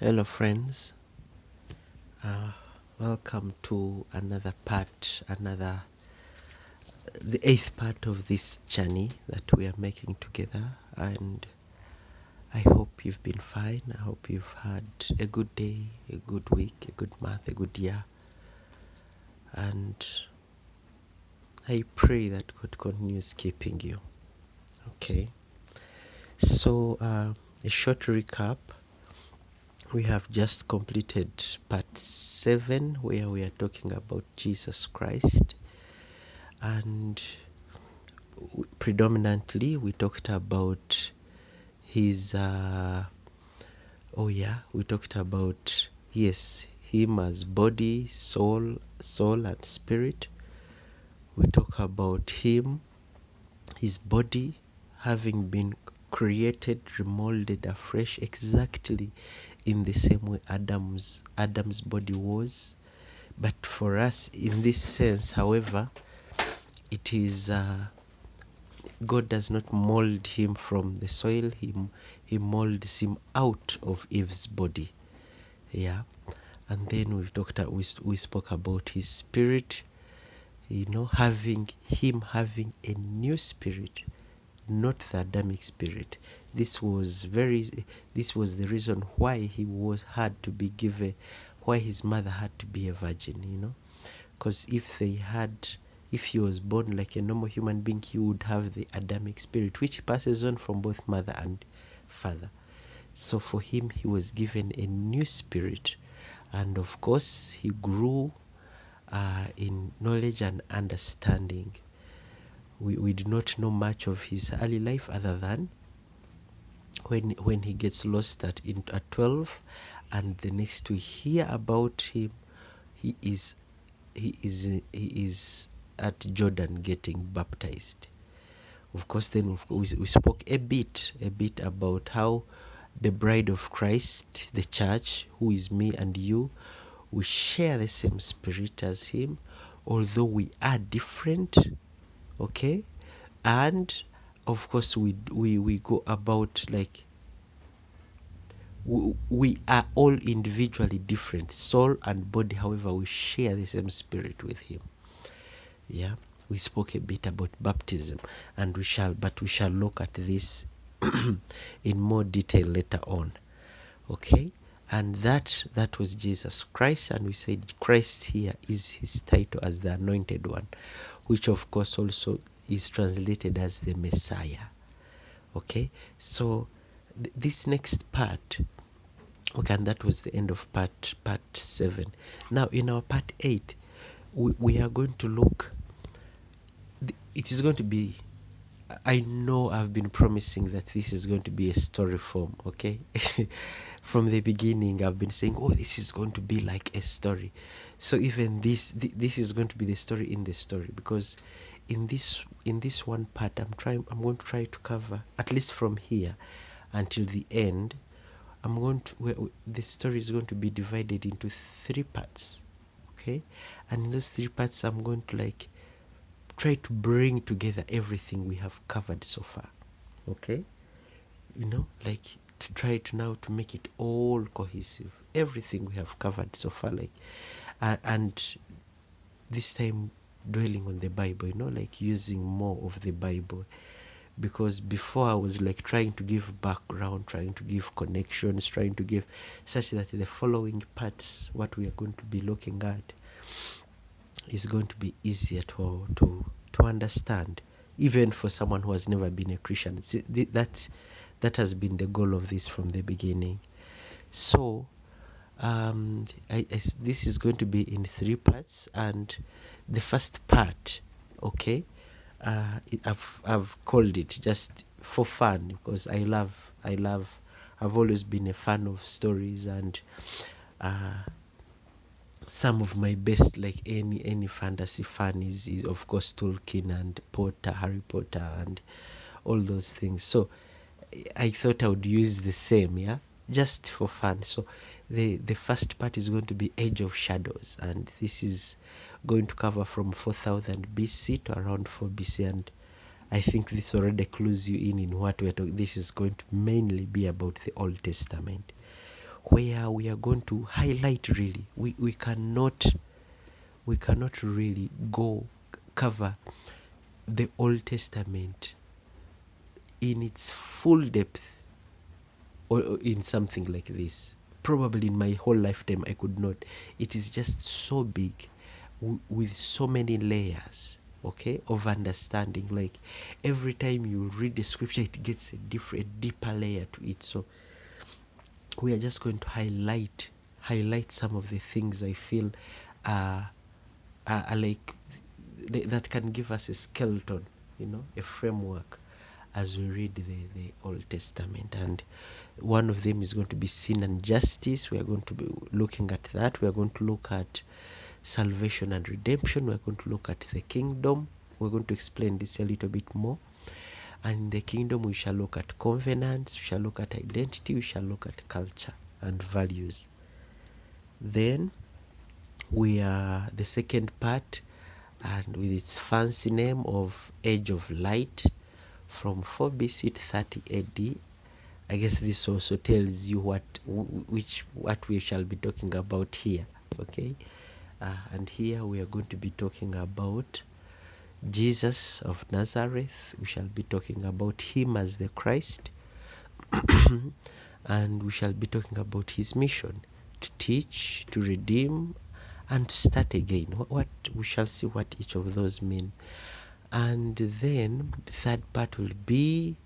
Hello, friends. Uh, Welcome to the eighth part of this journey that we are making together. And I hope you've been fine. I hope you've had a good day, a good week, a good month, a good year. And I pray that God continues keeping you. Okay. So, a short recap. We have just completed part 7, where we are talking about Jesus Christ, and predominantly we talked about his we talked about him as body, soul and spirit. We talk about his body having been created, remolded afresh, exactly in the same way Adam's body was. But for us, in this sense, however, it is God does not mold him from the soil. He molds him out of Eve's body. Yeah. And then we spoke about his spirit, having a new spirit, not the Adamic spirit. This was the reason why why his mother had to be a virgin, because if he was born like a normal human being, he would have the Adamic spirit, which passes on from both mother and father. So for him, he was given a new spirit, and of course he grew in knowledge and understanding. We do not know much of his early life, other than when he gets lost at 12, and the next we hear about him, he is at Jordan getting baptized. Of course, then we spoke a bit about how the bride of Christ, the church, who is me and you, we share the same spirit as him, although we are different. Okay. And of course we go about like we are all individually different, soul and body. However, we share the same spirit with him. Yeah. We spoke a bit about baptism, and we shall look at this in more detail later on. Okay. And that was Jesus Christ, and we said Christ here is his title as the Anointed One, which of course also is translated as the Messiah. Okay. So this next part, okay, and that was the end of part 7. Now in our part 8, we are going to look. It is going to be, I know I've been promising that this is going to be a story form, okay? From the beginning, I've been saying, this is going to be like a story. So even this is going to be the story in the story, because in this one part, I'm going to try to cover, at least from here until the end. The story is going to be divided into 3 parts, okay? And in those 3 parts, I'm going to try to bring together everything we have covered so far, okay? To try to make it all cohesive, everything we have covered so far, and this time dwelling on the Bible, using more of the Bible, because before I was trying to give background, trying to give connections, trying to give such that the following parts, what we are going to be looking at, is going to be easier to understand, even for someone who has never been a Christian. See, that has been the goal of this from the beginning. So this is going to be in 3 parts, and the first part, okay, I've called it just for fun, because I've always been a fan of stories, and some of my best, like any fantasy fan, is of course Tolkien and Harry Potter and all those things. So I thought I would use the same, just for fun. So the first part is going to be Age of Shadows, and this is going to cover from 4000 BC to around 4 BC, and I think this already clues you in what we're talking. This is going to mainly be about the Old Testament. where we are going to highlight really. We cannot really go cover the Old Testament in its full depth or in something like this. Probably in my whole lifetime I could not. It is just so big with so many layers, okay, of understanding. Like every time you read the scripture, it gets a deeper layer to it. So we are just going to highlight some of the things I feel are like that can give us a skeleton, a framework as we read the Old Testament. And one of them is going to be sin and justice. We are going to be looking at that. We are going to look at salvation and redemption. We are going to look at the kingdom. We're going to explain this a little bit more. And in the kingdom, we shall look at covenants, we shall look at identity, we shall look at culture and values. Then we are the second part, and with its fancy name of Age of Light, from 4 BC to 30 AD. I guess this also tells you what we shall be talking about here, okay? And here we are going to be talking about Jesus of Nazareth. We shall be talking about him as the Christ. And we shall be talking about his mission to teach, to redeem, and to start again. What we shall see what each of those mean. And then the third part will be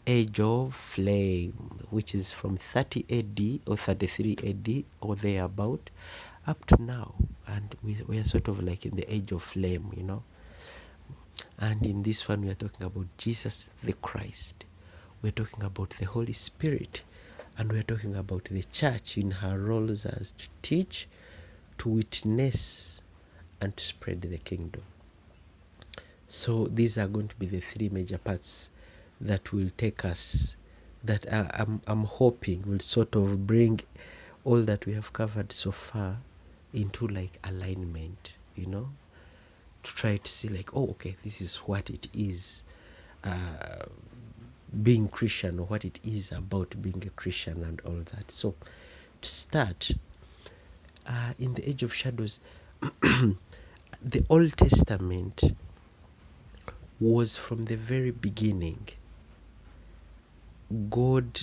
Age of Flame, which is from 30 AD or 33 AD or thereabout up to now. And we are sort of like in the Age of Flame, And in this one, we are talking about Jesus the Christ. We're talking about the Holy Spirit. And we're talking about the church in her roles as to teach, to witness, and to spread the kingdom. So these are going to be the three major parts that will take us, that I'm hoping will sort of bring all that we have covered so far into like alignment, to try to see like, oh, okay, this is what it is being Christian, or what it is about being a Christian and all that. So to start, in the Age of Shadows, the Old Testament was from the very beginning God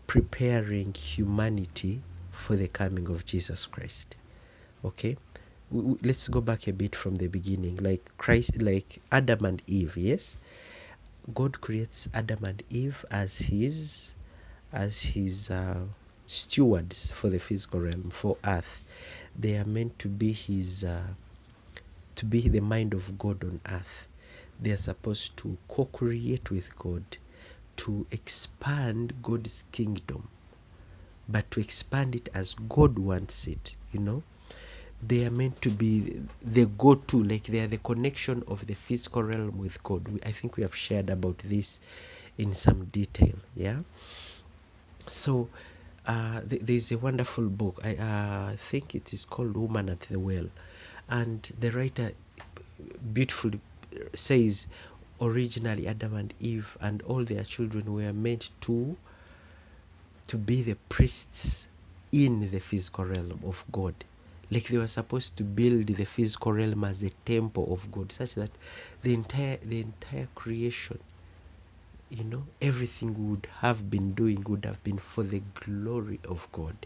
preparing humanity for the coming of Jesus Christ. Okay, let's go back a bit from the beginning, like Adam and Eve. Yes, God creates Adam and Eve as his stewards for the physical realm, for earth. They are meant to be his to be the mind of God on earth. They are supposed to co-create with God, to expand God's kingdom, but to expand it as God wants it, They are meant to be the go-to, like they are the connection of the physical realm with God. I think we have shared about this in some detail, yeah? So there's a wonderful book, I think it is called Woman at the Well, and the writer beautifully says, originally Adam and Eve and all their children were meant to be the priests in the physical realm of God. Like they were supposed to build the physical realm as a temple of God, such that the entire creation, everything we would have been doing would have been for the glory of God.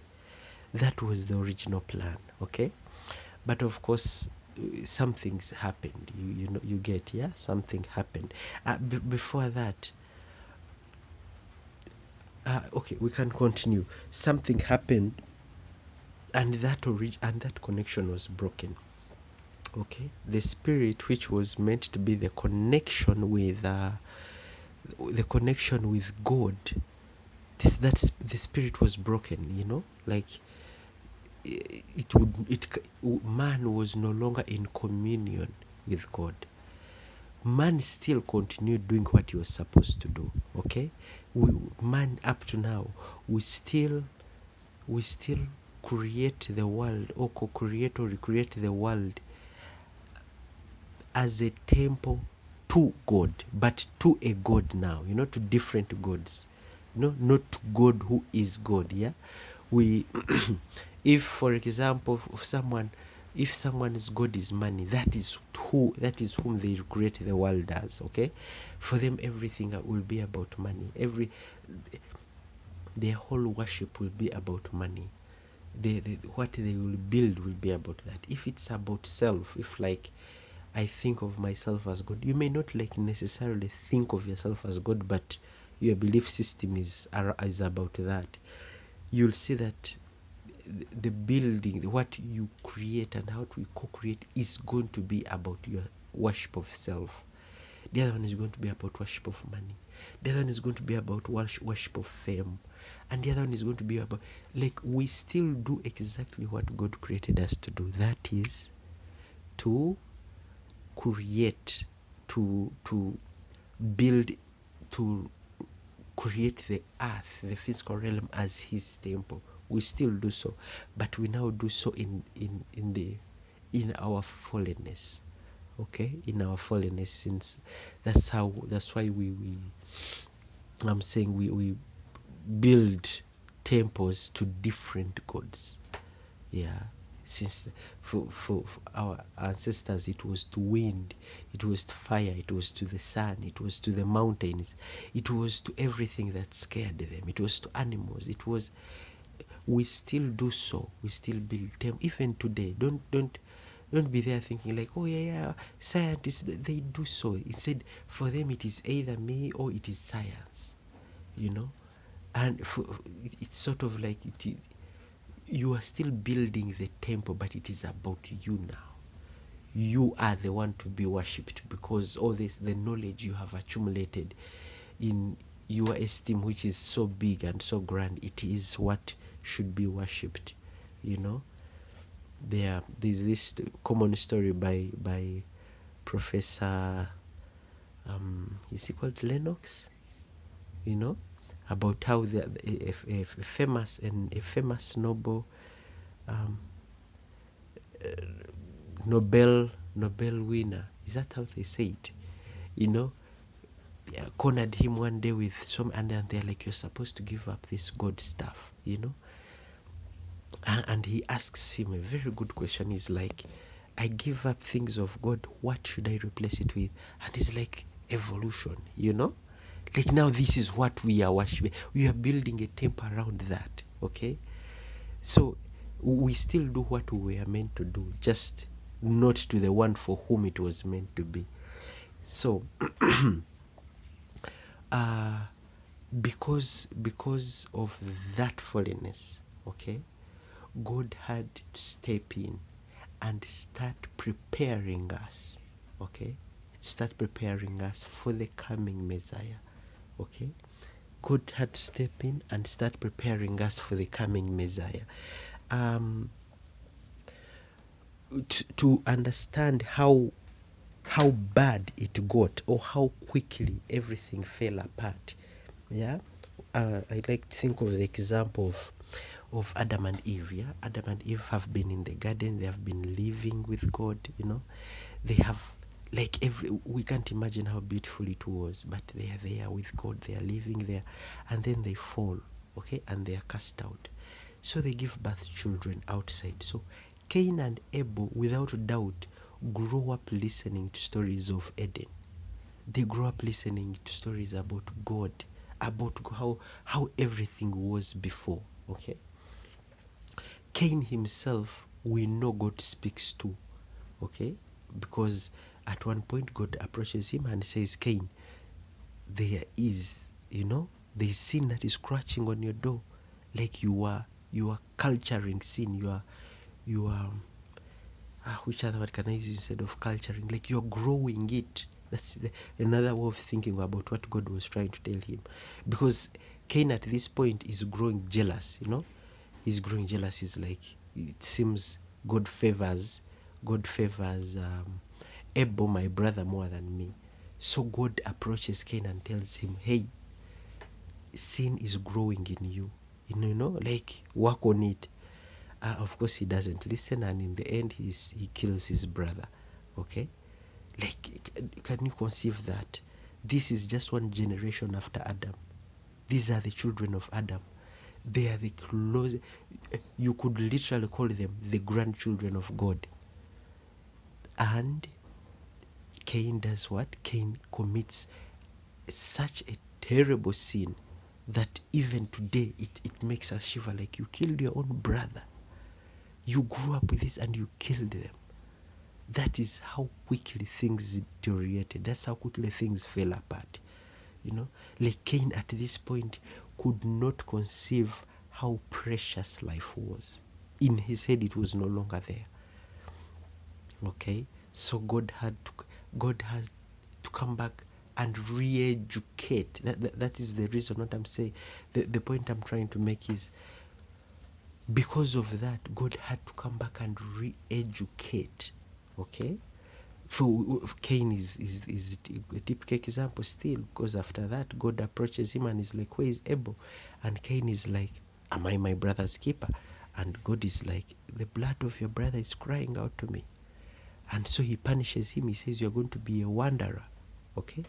That was the original plan, okay? But of course, some things happened. You get, yeah? Something happened. Before that, okay, we can continue. Something happened, and that connection was broken. Okay, the spirit which was meant to be the connection with God, the spirit was broken. Like man was no longer in communion with God. Man still continued doing what he was supposed to do. Okay, man up to now, we still create the world, or co-create or recreate the world as a temple to God, but to a God now, to different gods. not to God who is God. Yeah, we if for example if someone's God is money, that is whom they create the world as. Okay, for them everything will be about money. Their whole worship will be about money. What they will build will be about that. If it's about self, if like I think of myself as God, you may not like necessarily think of yourself as God, but your belief system is about that. You'll see that the building, what you create and how we co-create is going to be about your worship of self. The other one is going to be about worship of money. The other one is going to be about worship of fame. And the other one is going to be about, like, we still do exactly what God created us to do. That is to create, to build, to create the earth, the physical realm as his temple. We still do so, but we now do so in our fallenness. Okay, in our fallenness, since that's why we I'm saying we build temples to different gods. Yeah, since for our ancestors it was to wind, it was to fire, it was to the sun, it was to the mountains, it was to everything that scared them, it was to animals, it was, we still do so, we still build them even today. Don't be there thinking like, oh yeah, scientists, they do so. Instead, for them it is either me or it is science, and it's sort of like you are still building the temple, but it is about you now. You are the one to be worshipped, because all this, the knowledge you have accumulated in your esteem, which is so big and so grand, it is what should be worshipped. There's this common story by Professor, is he called Lennox? About how a famous Nobel winner, is that how they say it? Cornered him one day with some, and then they're like, you're supposed to give up this God stuff, and he asks him a very good question. He's like, I give up things of God, what should I replace it with? And he's like, evolution, like, now this is what we are worshiping. We are building a temple around that. Okay, so we still do what we were meant to do, just not to the one for whom it was meant to be. So because of that fallenness, okay, God had to step in and start preparing us, okay, for the coming Messiah. Okay, God had to step in and start preparing us for the coming Messiah. To understand how bad it got, or how quickly everything fell apart. Yeah, I like to think of the example of Adam and Eve. Yeah, Adam and Eve have been in the garden. They have been living with God. They have, like, we can't imagine how beautiful it was, but they are there with God. They are living there, and then they fall. Okay, and they are cast out. So they give birth to children outside. So Cain and Abel, without doubt, grow up listening to stories of Eden. They grow up listening to stories about God, about how everything was before. Okay, Cain himself, we know God speaks to. Okay, because at one point God approaches him and says, Cain, there is sin that is scratching on your door, like you are culturing sin. You are which other word can I use instead of culturing? Like, you're growing it. That's another way of thinking about what God was trying to tell him. Because Cain at this point is growing jealous, He's growing jealous. He's like, it seems God favors Abel, my brother, more than me. So God approaches Cain and tells him, hey, sin is growing in you. Like, work on it. Of course, he doesn't listen, and in the end, he kills his brother. Okay, like, can you conceive that? This is just one generation after Adam. These are the children of Adam. They are the close. You could literally call them the grandchildren of God. And Cain does what? Cain commits such a terrible sin that even today it makes us shiver. Like, you killed your own brother. You grew up with this and you killed them. That is how quickly things deteriorated. That's how quickly things fell apart. Like Cain at this point could not conceive how precious life was. In his head, it was no longer there. Okay, so God had to come back and re-educate. That is the reason what I'm saying. The point I'm trying to make is, because of that, God had to come back and re-educate. Okay, for Cain is a typical example still, because after that God approaches him and is like, where is Abel? And Cain is like, am I my brother's keeper? And God is like, the blood of your brother is crying out to me. And so he punishes him. He says, you're going to be a wanderer. Okay,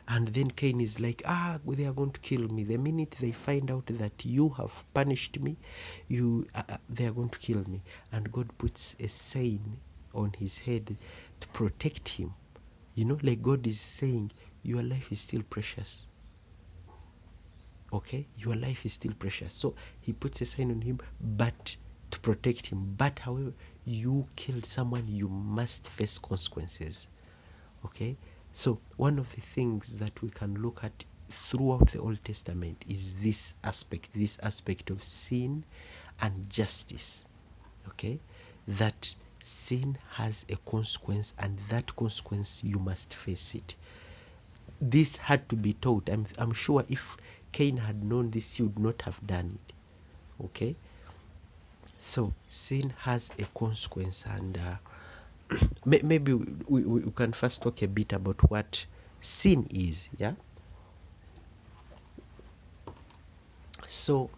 and then Cain is like, they are going to kill me. The minute they find out that you have punished me, they are going to kill me. And God puts a sign on his head to protect him. Like God is saying, your life is still precious. Okay, your life is still precious. So he puts a sign on him, but to protect him. But however, you killed someone, you must face consequences. Okay, so one of the things that we can look at throughout the Old Testament is this aspect of sin and justice. Okay, that sin has a consequence, and that consequence you must face it. This had to be taught. I'm sure if Cain had known this, he would not have done it. Okay, so sin has a consequence, and maybe we can first talk a bit about what sin is. Yeah, so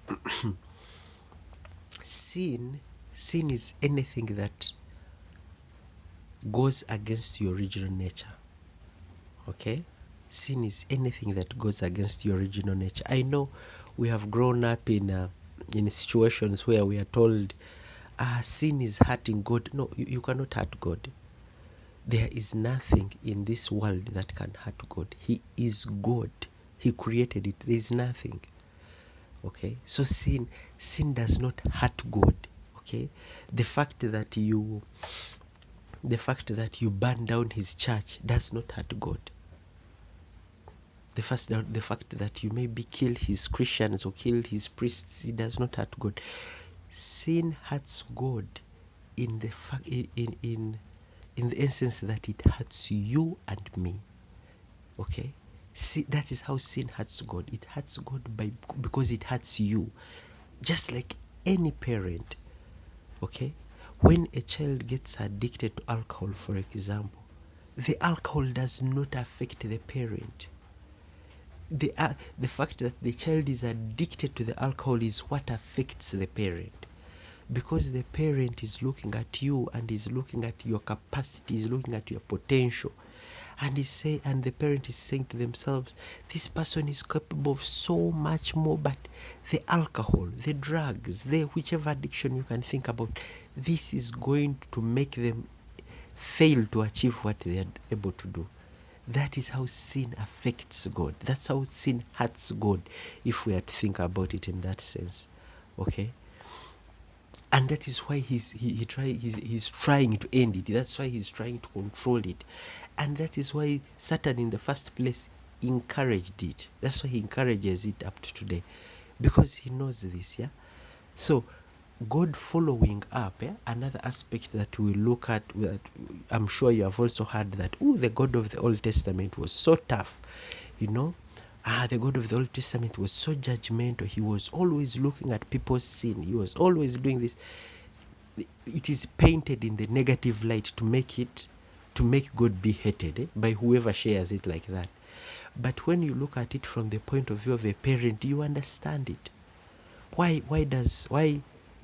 sin is anything that goes against your original nature. Okay, sin is anything that goes against your original nature. I know we have grown up in situations where we are told sin is hurting God. No, you cannot hurt God. There is nothing in this world that can hurt God. He is God. He created it. There is nothing. Okay, so sin does not hurt God. Okay, the fact that you burn down his church does not hurt God. The fact that you maybe kill his Christians or kill his priests, it does not hurt God. Sin hurts God in the essence that it hurts you and me. Okay, see, that is how sin hurts God. It hurts God because it hurts you, just like any parent. Okay, when a child gets addicted to alcohol, for example, the alcohol does not affect the parent. The fact that the child is addicted to the alcohol is what affects the parent, because the parent is looking at you and is looking at your capacity, is looking at your potential, and the parent is saying to themselves, this person is capable of so much more, but the alcohol, the drugs, whichever addiction you can think about, this is going to make them fail to achieve what they are able to do. That is how sin affects God. That's how sin hurts God, if we are to think about it in that sense. Okay? And that is why he's trying to end it. That's why he's trying to control it. And that is why Satan in the first place encouraged it. That's why he encourages it up to today, because he knows this. Yeah. So God following up, another aspect that we look at, that I'm sure you have also heard, that the God of the Old Testament was so tough, the God of the Old Testament was so judgmental. He was always looking at people's sin. He was always doing this. It is painted in the negative light to make God be hated by whoever shares it like that. But when you look at it from the point of view of a parent, you understand it. Why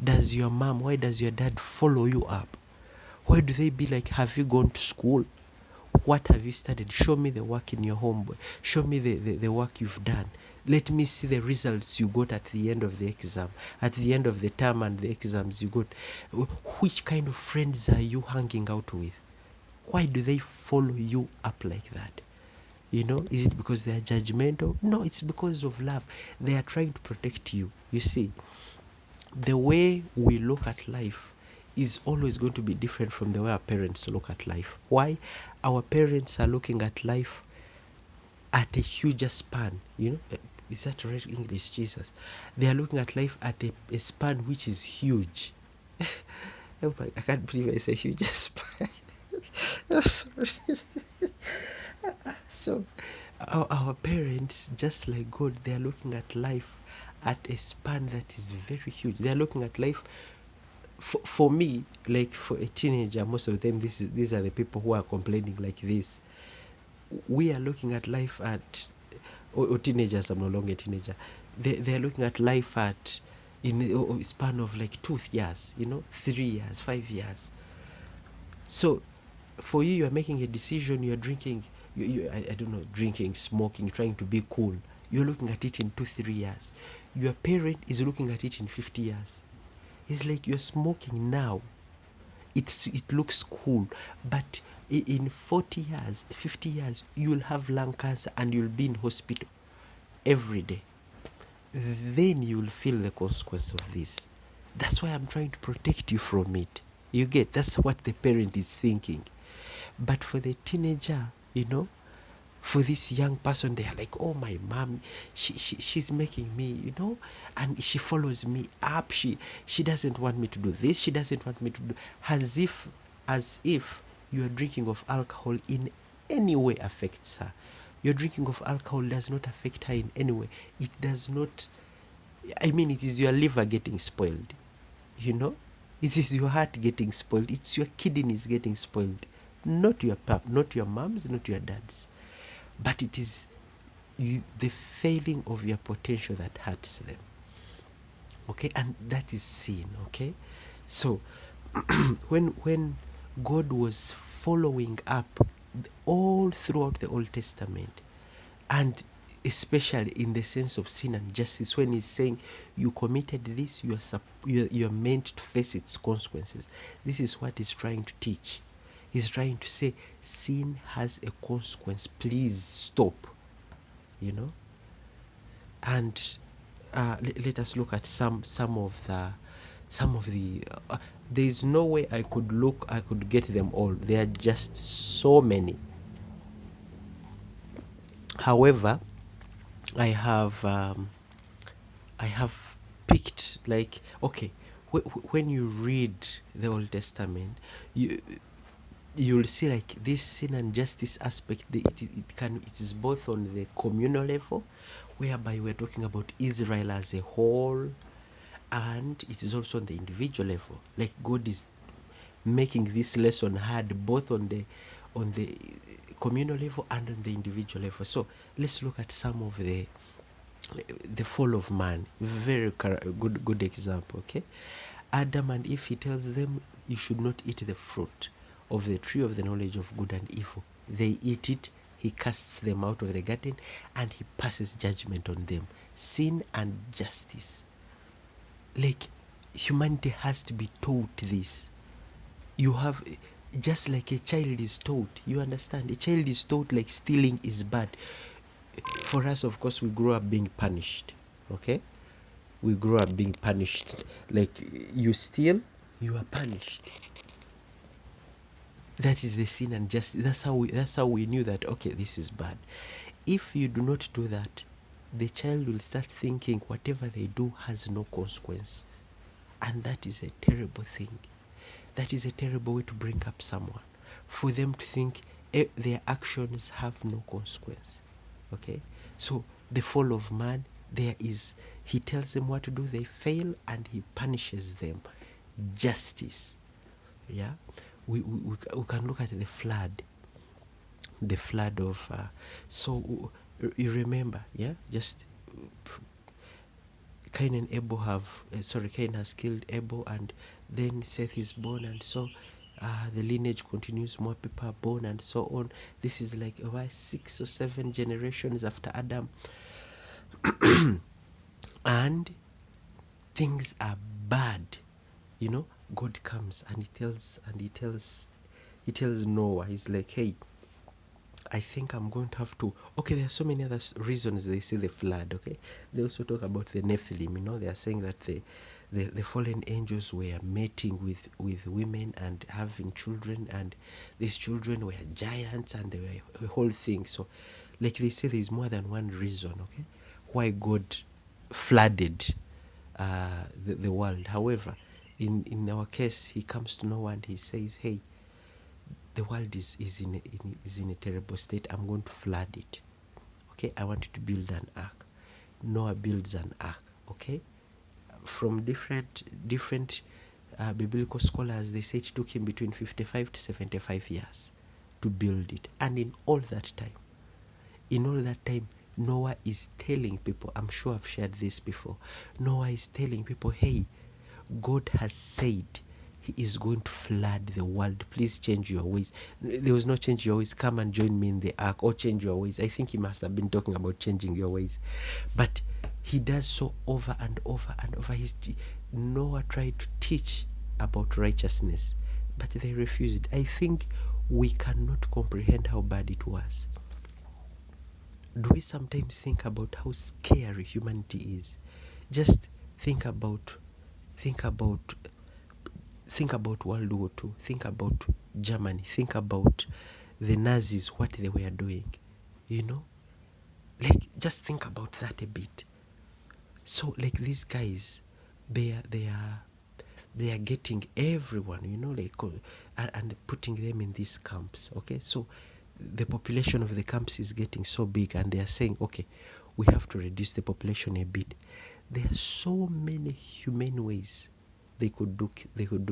does your mom, why does your dad follow you up? Why do they be like, have you gone to school? What have you studied? Show me the work in your home. Show me the work you've done. Let me see the results you got at the end of the exam, at the end of the term and the exams you got. Which kind of friends are you hanging out with? Why do they follow you up like that? Is it because they are judgmental? No, it's because of love. They are trying to protect you. You see, the way we look at life is always going to be different from the way our parents look at life. Why? Our parents are looking at life at a huger span. Is that right English, Jesus? They are looking at life at a span which is huge. Oh my, I can't believe I say huge span. I'm sorry. So our parents, just like God, they are looking at life at a span that is very huge. They are looking at life, for me, like for a teenager. Most of the time, these are the people who are complaining like this. We are looking at life at, or teenagers, I'm no longer a teenager, they are looking at life at in a span of like 2 years, 3 years, 5 years. So for you are making a decision, you are drinking, I don't know, drinking, smoking, trying to be cool. You're looking at it in 2-3 years. Your parent is looking at it in 50 years. It's like you're smoking now. It looks cool, but in 40 years, 50 years, you'll have lung cancer and you'll be in hospital every day. Then you'll feel the consequence of this. That's why I'm trying to protect you from it. You get? That's what the parent is thinking. But for the teenager, for this young person, they are like, oh, my mom, she's making me, and she follows me up. She doesn't want me to do this. She doesn't want me to do, as if your drinking of alcohol in any way affects her. Your drinking of alcohol does not affect her in any way. It does not. It is your liver getting spoiled. It is your heart getting spoiled. It's your kidneys getting spoiled. Not your not your mom's, not your dad's. But it is the failing of your potential that hurts them. Okay, and that is sin. Okay, so when God was following up all throughout the Old Testament, and especially in the sense of sin and justice, when he's saying you committed this, you're meant to face its consequences. This is what he's trying to teach. He's trying to say sin has a consequence. Please stop. And let us look at some of the there is no way I could get them all. There are just so many. However, I have picked, like, okay, when you read the Old Testament, you'll see like this sin and justice aspect. It is both on the communal level, whereby we're talking about Israel as a whole, and it is also on the individual level. Like God is making this lesson hard both on the communal level and on the individual level. So let's look at some of the fall of man. Very good example. Okay, Adam and Eve, he tells them you should not eat the fruit of the tree of the knowledge of good and evil. They eat it, he casts them out of the garden, and he passes judgment on them. Sin and justice. Like, humanity has to be taught this. You have, just like a child is taught, you understand? A child is taught like stealing is bad. For us, of course, we grow up being punished. Okay? We grow up being punished. Like, you steal, you are punished. That is the sin and justice. That's how we knew that, okay, this is bad. If you do not do that, the child will start thinking whatever they do has no consequence. And that is a terrible thing. That is a terrible way to bring up someone. For them to think their actions have no consequence. Okay? So the fall of man, he tells them what to do, they fail, and he punishes them. Justice. Yeah? We can look at the flood of so you remember, yeah, just Cain and Abel Cain has killed Abel, and then Seth is born, and so the lineage continues, more people are born, and so on. This is like over 6 or 7 generations after Adam, and things are bad. God comes and he tells Noah, he's like, hey, I think I'm going to have to. Okay, there are so many other reasons they say the flood. Okay, they also talk about the Nephilim. They are saying that the fallen angels were mating with women and having children, and these children were giants, and they were a whole thing. So, like they say, there is more than one reason. Okay, why God flooded the world. However, in our case, he comes to Noah and he says, hey, the world is in a terrible state. I'm going to flood it. Okay, I want you to build an ark. Noah builds an ark. Okay, from different biblical scholars, they say it took him between 55 to 75 years to build it. And in all that time, Noah is telling people, I'm sure I've shared this before, Noah is telling people, hey, God has said he is going to flood the world. Please change your ways. There was no change your ways. Come and join me in the ark, or change your ways. I think he must have been talking about changing your ways. But he does so over and over and over. Noah tried to teach about righteousness, but they refused. I think we cannot comprehend how bad it was. Do we sometimes think about how scary humanity is? Just think about World War II. Think about Germany. Think about the Nazis, what they were doing. Like, just think about that a bit. So, like, these guys, they are getting everyone, and putting them in these camps. Okay, so the population of the camps is getting so big, and they are saying, okay, we have to reduce the population a bit. There are so many humane ways they could do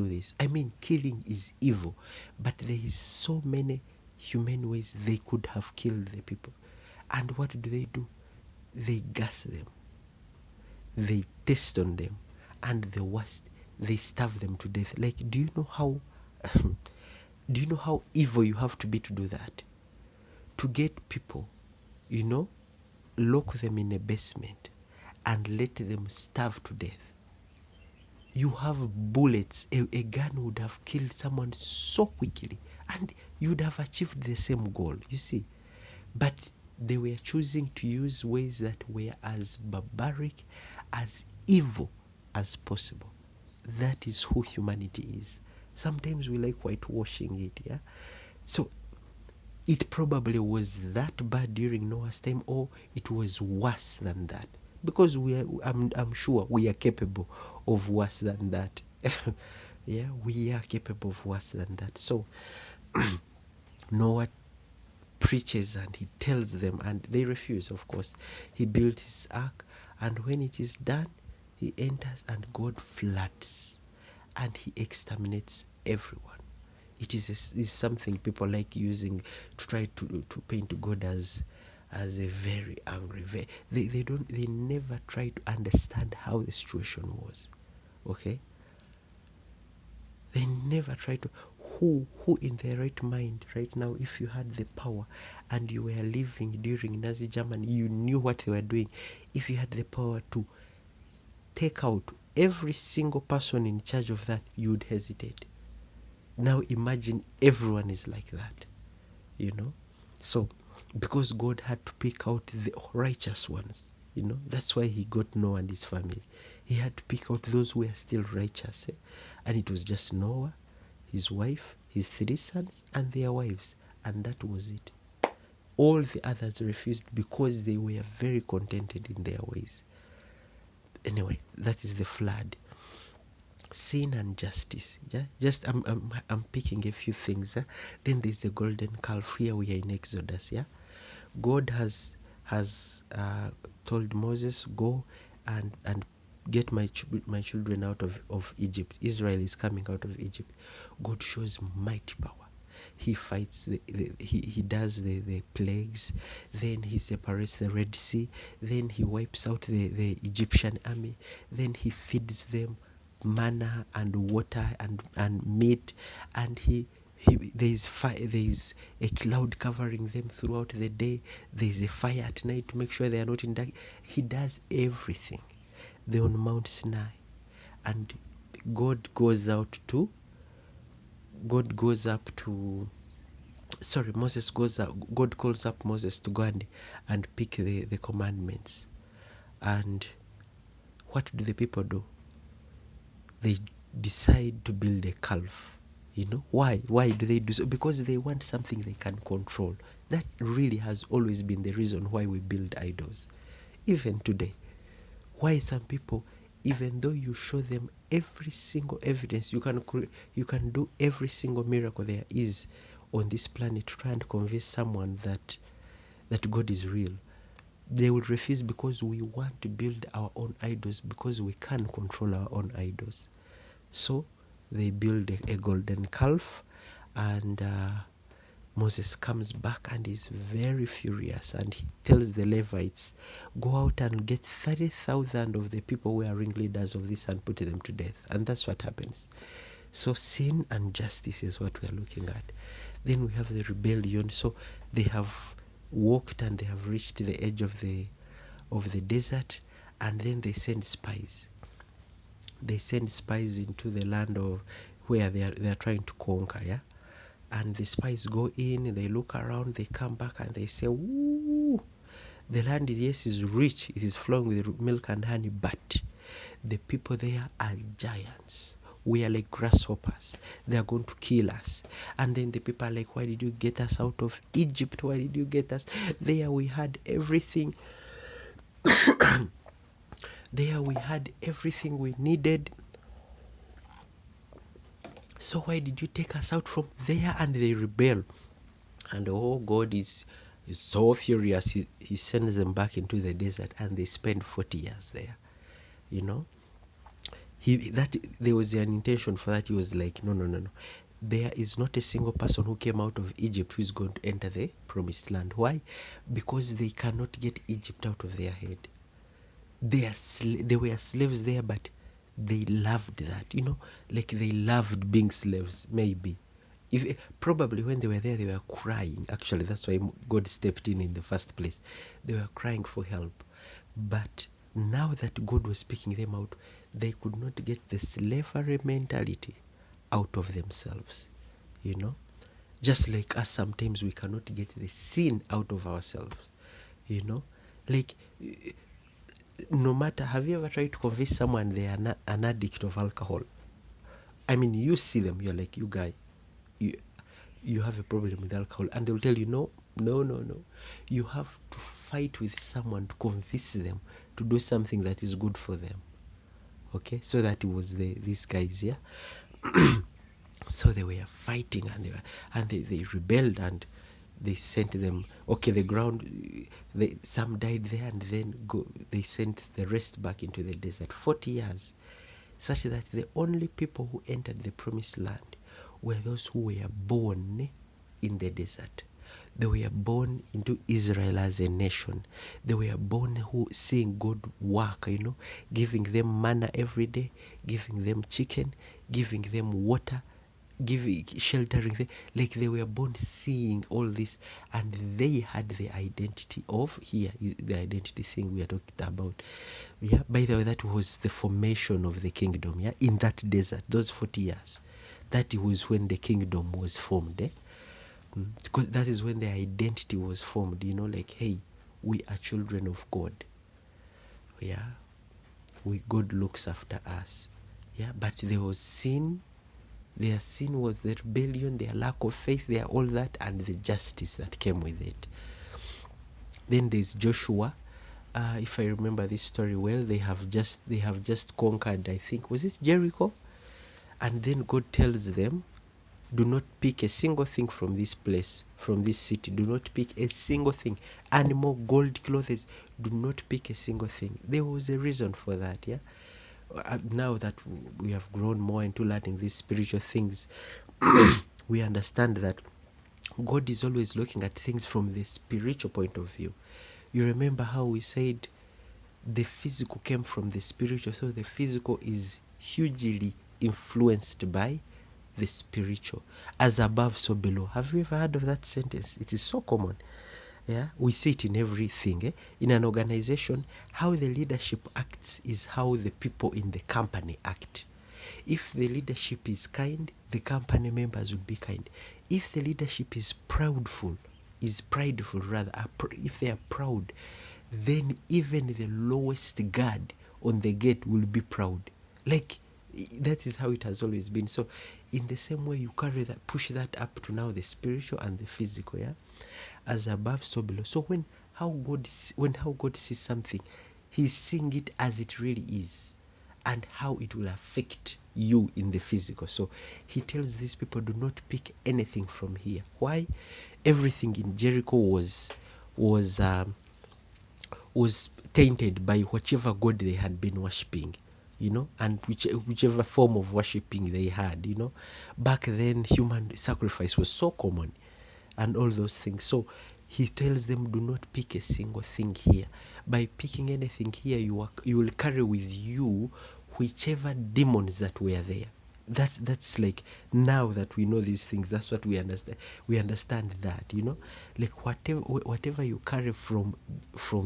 this. I mean, killing is evil, but there is so many humane ways they could have killed the people. And what do? They gas them, they test on them, and the worst, they starve them to death. Like, do you know how evil you have to be to do that? To get people, lock them in a basement and let them starve to death. You have bullets. A gun would have killed someone so quickly, and you would have achieved the same goal, you see. But they were choosing to use ways that were as barbaric, as evil as possible. That is who humanity is. Sometimes we like whitewashing it, yeah? So it probably was that bad during Noah's time, or it was worse than that. Because I'm sure we are capable of worse than that. Yeah, we are capable of worse than that. So Noah preaches and he tells them, and they refuse, of course. He built his ark, and when it is done, he enters and God floods, and he exterminates everyone. It is something people like using to try to paint God as a very angry. They never try to understand how the situation was. Okay? They never try to. Who in their right mind right now, if you had the power and you were living during Nazi Germany, you knew what they were doing, if you had the power to take out every single person in charge of that, you would hesitate. Now imagine everyone is like that, So, because God had to pick out the righteous ones, that's why he got Noah and his family. He had to pick out those who were still righteous. And it was just Noah, his wife, his 3 sons, and their wives. And that was it. All the others refused because they were very contented in their ways. Anyway, that is the flood. Sin and justice. Yeah? Just I'm picking a few things. Then there's the golden calf. Here we are in Exodus. Yeah, God has told Moses, go and get my children out of Egypt. Israel is coming out of Egypt. God shows mighty power. He fights, he does the plagues, then he separates the Red Sea, then he wipes out the Egyptian army, then he feeds them manna and water and meat, and there is a cloud covering them throughout the day. There is a fire at night to make sure they are not in dark. He does everything. They're on Mount Sinai, and God goes out to God goes up to sorry Moses goes up. God calls up Moses to go and pick the commandments. And what do the people do? They decide to build a calf. Why do they do so? Because they want something they can control. That really has always been the reason why we build idols, even today. Why some people, even though you show them every single evidence, you can do every single miracle there is on this planet to try and convince someone that God is real, they will refuse, because we want to build our own idols, because we can control our own idols. So they build a golden calf, and Moses comes back and is very furious, and he tells the Levites, go out and get 30,000 of the people who are ringleaders of this and put them to death. And that's what happens. So sin and justice is what we are looking at. Then we have the rebellion. So they have walked and they have reached the edge of the desert, and then they send spies. They send spies into the land of where they are trying to conquer, yeah. And the spies go in, they look around, they come back, and they say, "Ooh, the land is rich, it is flowing with milk and honey, but the people there are giants. We are like grasshoppers. They are going to kill us." And then the people are like, "Why did you get us out of Egypt? Why did you get us? There we had everything. There we had everything we needed. So why did you take us out from there?" And they rebel. And God is so furious. He sends them back into the desert, and they spend 40 years there. There was an intention for that. He was like, no. There is not a single person who came out of Egypt who is going to enter the promised land. Why? Because they cannot get Egypt out of their head. They were slaves there, but they loved that, like they loved being slaves. Maybe probably when they were there, they were crying. Actually, that's why God stepped in the first place. They were crying for help. But now that God was picking them out, they could not get the slavery mentality out of themselves. Just like us, sometimes we cannot get the sin out of ourselves. Like, no matter, have you ever tried to convince someone they are an addict of alcohol? I mean, you see them, you're like, you guy, you have a problem with alcohol, and they'll tell you, no. You have to fight with someone to convince them to do something that is good for them. Okay, so that was these guys, yeah. So they were fighting, and they rebelled, and they sent them. Okay, the ground. Some died there, and then they sent the rest back into the desert. 40 years, such that the only people who entered the promised land were those who were born in the desert. They were born into Israel as a nation. They were born who seeing God work, giving them manna every day, giving them chicken, giving them water, sheltering them. Like they were born seeing all this, and they had the identity of, here is the identity thing we are talking about. Yeah, by the way, that was the formation of the kingdom, yeah, in that desert, those 40 years. That was when the kingdom was formed, because that is when the identity was formed, like, hey, we are children of God. Yeah, God looks after us. Yeah, but there was sin. Their sin was the rebellion, their lack of faith, their all that, and the justice that came with it. Then there's Joshua. If I remember this story well, they have just conquered, I think, was it Jericho? And then God tells them, do not pick a single thing from this place, from this city. Do not pick a single thing. Animal, gold, clothes. Do not pick a single thing. There was a reason for that, yeah? Now that we have grown more into learning these spiritual things, we understand that God is always looking at things from the spiritual point of view. You remember how we said the physical came from the spiritual, so the physical is hugely influenced by the spiritual. As above, so below. Have you ever heard of that sentence? It is so common. Yeah, we see it in everything. In an organization, how the leadership acts is how the people in the company act. If the leadership is kind, the company members will be kind. If the leadership is prideful, if they are proud, then even the lowest guard on the gate will be proud. Like, that is how it has always been. So in the same way, you carry that, push that up to now the spiritual and the physical. Yeah, as above, so below. So when how God sees something, He's seeing it as it really is, and how it will affect you in the physical. So He tells these people, do not pick anything from here. Why? Everything in Jericho was tainted by whichever god they had been worshipping, and whichever form of worshipping they had. Back then, human sacrifice was so common, and all those things. So He tells them, do not pick a single thing here. By picking anything here, you will carry with you whichever demons that were there. That's like, now that we know these things, that's what we understand. We understand that, like whatever you carry from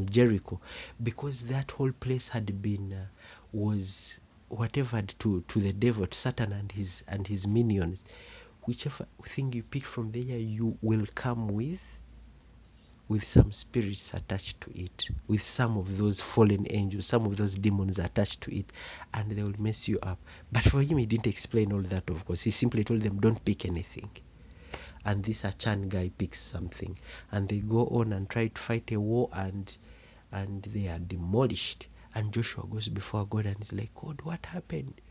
Jericho, because that whole place had been was whatever to the devil, to Satan and his minions. Whichever thing you pick from there, you will come with some spirits attached to it, with some of those fallen angels, some of those demons attached to it, and they will mess you up. But for Him, He didn't explain all that, of course. He simply told them, don't pick anything. And this Achan guy picks something, and they go on and try to fight a war, and they are demolished. And Joshua goes before God and is like, God, what happened?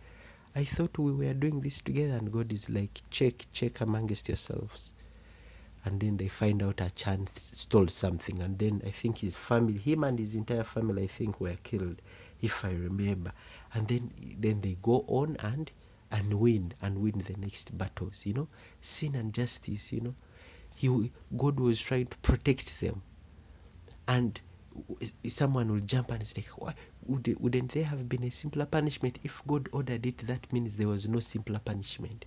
I thought we were doing this together. And God is like, check amongst yourselves. And then they find out Achan stole something, and then I think his family, him and his entire family, I think, were killed, if I remember. And then they go on and win the next battles. Sin and justice. God was trying to protect them, and someone will jump and say, why wouldn't there have been a simpler punishment? If God ordered it, that means there was no simpler punishment.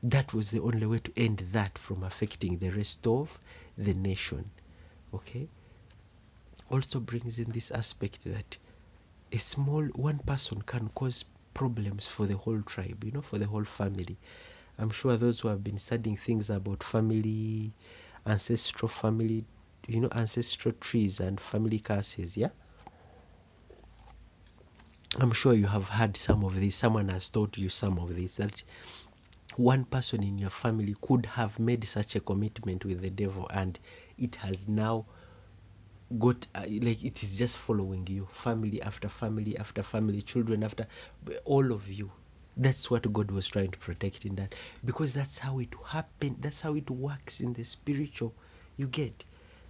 That was the only way to end that from affecting the rest of the nation. Okay? Also brings in this aspect that one person can cause problems for the whole tribe, for the whole family. I'm sure those who have been studying things about family, ancestral trees and family curses, yeah? I'm sure you have heard some of this. Someone has taught you some of this, that one person in your family could have made such a commitment with the devil, and it has now got it is just following you, family after family after family, children after, all of you. That's what God was trying to protect in that, because that's how it happened. That's how it works in the spiritual. You get,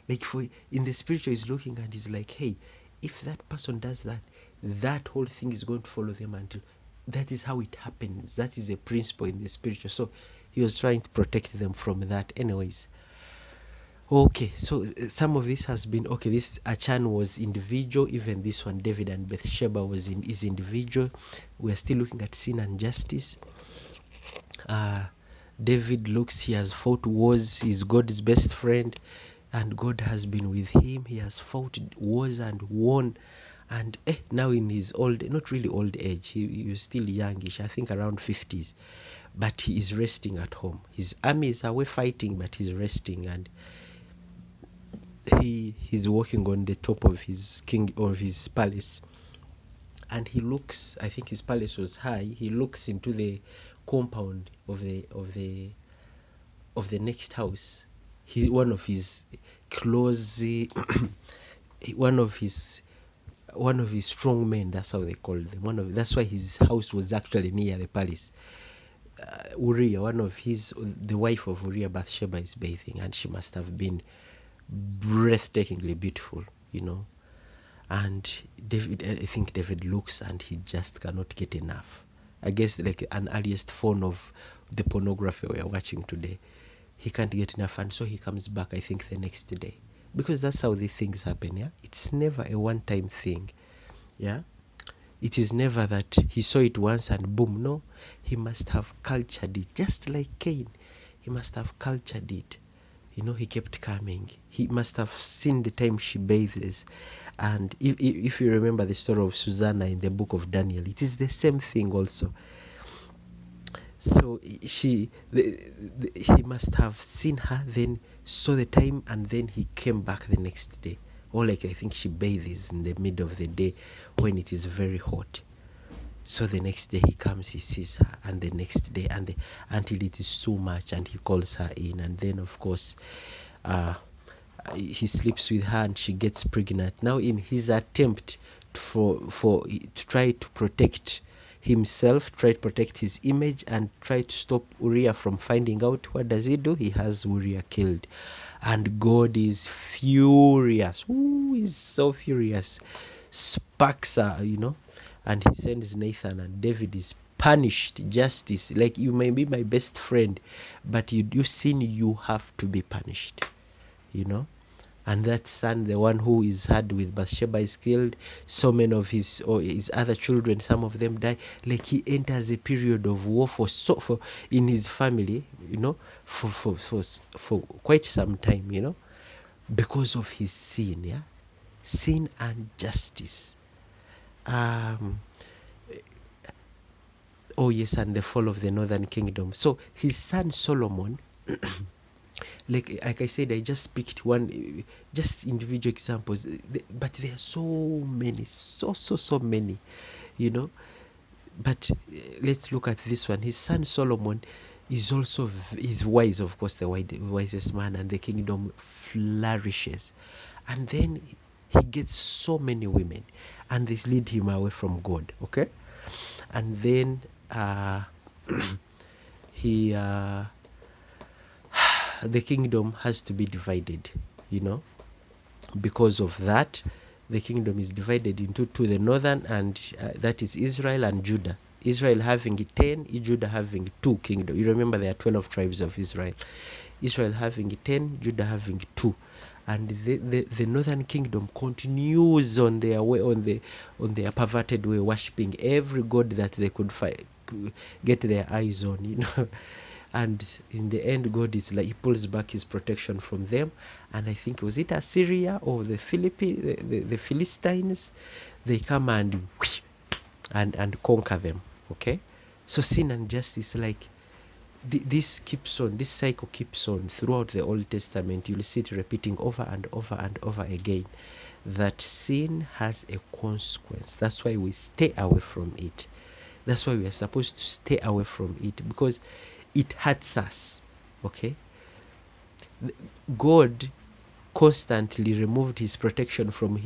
like, in the spiritual, he's looking and he's like, hey, if that person does that, that whole thing is going to follow them until. That is how it happens. That is a principle in the spiritual. So He was trying to protect them from that. Anyways, okay, so some of this has been, okay, this Achan was individual. Even this one, David and Bathsheba, is individual. We are still looking at sin and justice. David he has fought wars. He's God's best friend, and God has been with him. He has fought wars and won. And now in his not really old age, he was still youngish, I think around 50s, but he is resting at home. His army is away fighting, but he's resting, and he's walking on the top of his palace, and he looks. I think his palace was high. He looks into the compound of the next house. One of his strong men, that's how they called them. That's why his house was actually near the palace. Uriah, the wife of Uriah, Bathsheba, is bathing, and she must have been breathtakingly beautiful, And I think David looks and he just cannot get enough. I guess like an earliest form of the pornography we are watching today. He can't get enough, and so he comes back, I think, the next day. because that's how the things happen. Yeah, it's never a one-time thing. Yeah, it is never that he saw it once and boom. No, he must have cultured it, just like Cain. He must have cultured it. He kept coming. He must have seen the time she bathes. And if you remember the story of Susanna in the book of Daniel, it is the same thing also. So he must have seen her, then saw the time, and then he came back the next day. Or like I think she bathes in the middle of the day when it is very hot. So the next day he comes, he sees her, and the next day, until it is so much, and he calls her in, and then of course he sleeps with her, and she gets pregnant. Now, in his attempt to try to protect himself, try to protect his image, and try to stop Uriah from finding out, what does he do? He has Uriah killed, and God is furious. Ooh, he's so furious. Sparks are, and he sends Nathan, and David is punished. Justice, like, you may be my best friend, but you sin, you have to be punished. And that son, the one who is had with Bathsheba, is killed. So many of his other children, some of them die. Like, he enters a period of war for in his family, for quite some time, because of his sin. Yeah, sin and justice. Oh yes, and the fall of the northern kingdom. So his son Solomon, like I said, I just picked one, just individual examples, but there are so many, so many, But let's look at this one. His son Solomon is also is wise, of course, the wisest man, and the kingdom flourishes. And then he gets so many women, and this lead him away from God. Okay, and then he the kingdom has to be divided, because of that. The kingdom is divided into two, the northern, and that is Israel and Judah. Israel having 10, Judah having 2 kingdoms. You remember there are 12 tribes of Israel. Israel having 10, Judah having 2. And the northern kingdom continues on their way, on their perverted way, worshipping every god that they could get their eyes on, And in the end, God is like, he pulls back his protection from them. And I think, was it Assyria or the Philistines? They come and conquer them. Okay, so sin and justice, like, this keeps on, this cycle keeps on throughout the Old Testament. You'll see it repeating over and over and over again, that sin has a consequence. That's why we stay away from it. That's why we are supposed to stay away from it, because it hurts us. Okay, God constantly removed his protection from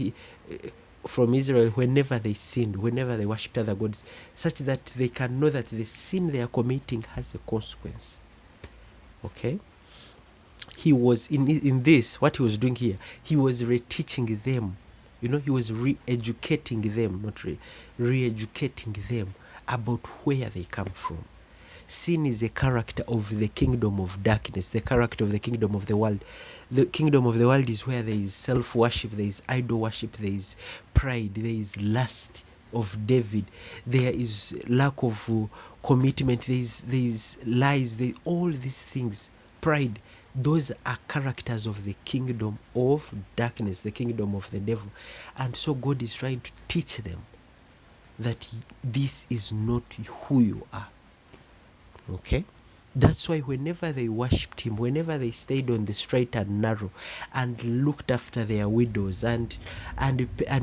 Israel whenever they sinned, whenever they worshipped other gods, such that they can know that the sin they are committing has a consequence. Okay, he was in this, what he was doing here, he was reteaching them. He was re-educating them, not re-educating them about where they come from. Sin is a character of the kingdom of darkness, the character of the kingdom of the world. The kingdom of the world is where there is self-worship, there is idol worship, there is pride, there is lust of David, there is lack of commitment, there is lies, there all these things, pride. Those are characters of the kingdom of darkness, the kingdom of the devil. And so God is trying to teach them that this is not who you are. Okay, that's why whenever they worshipped him, whenever they stayed on the straight and narrow, and looked after their widows, and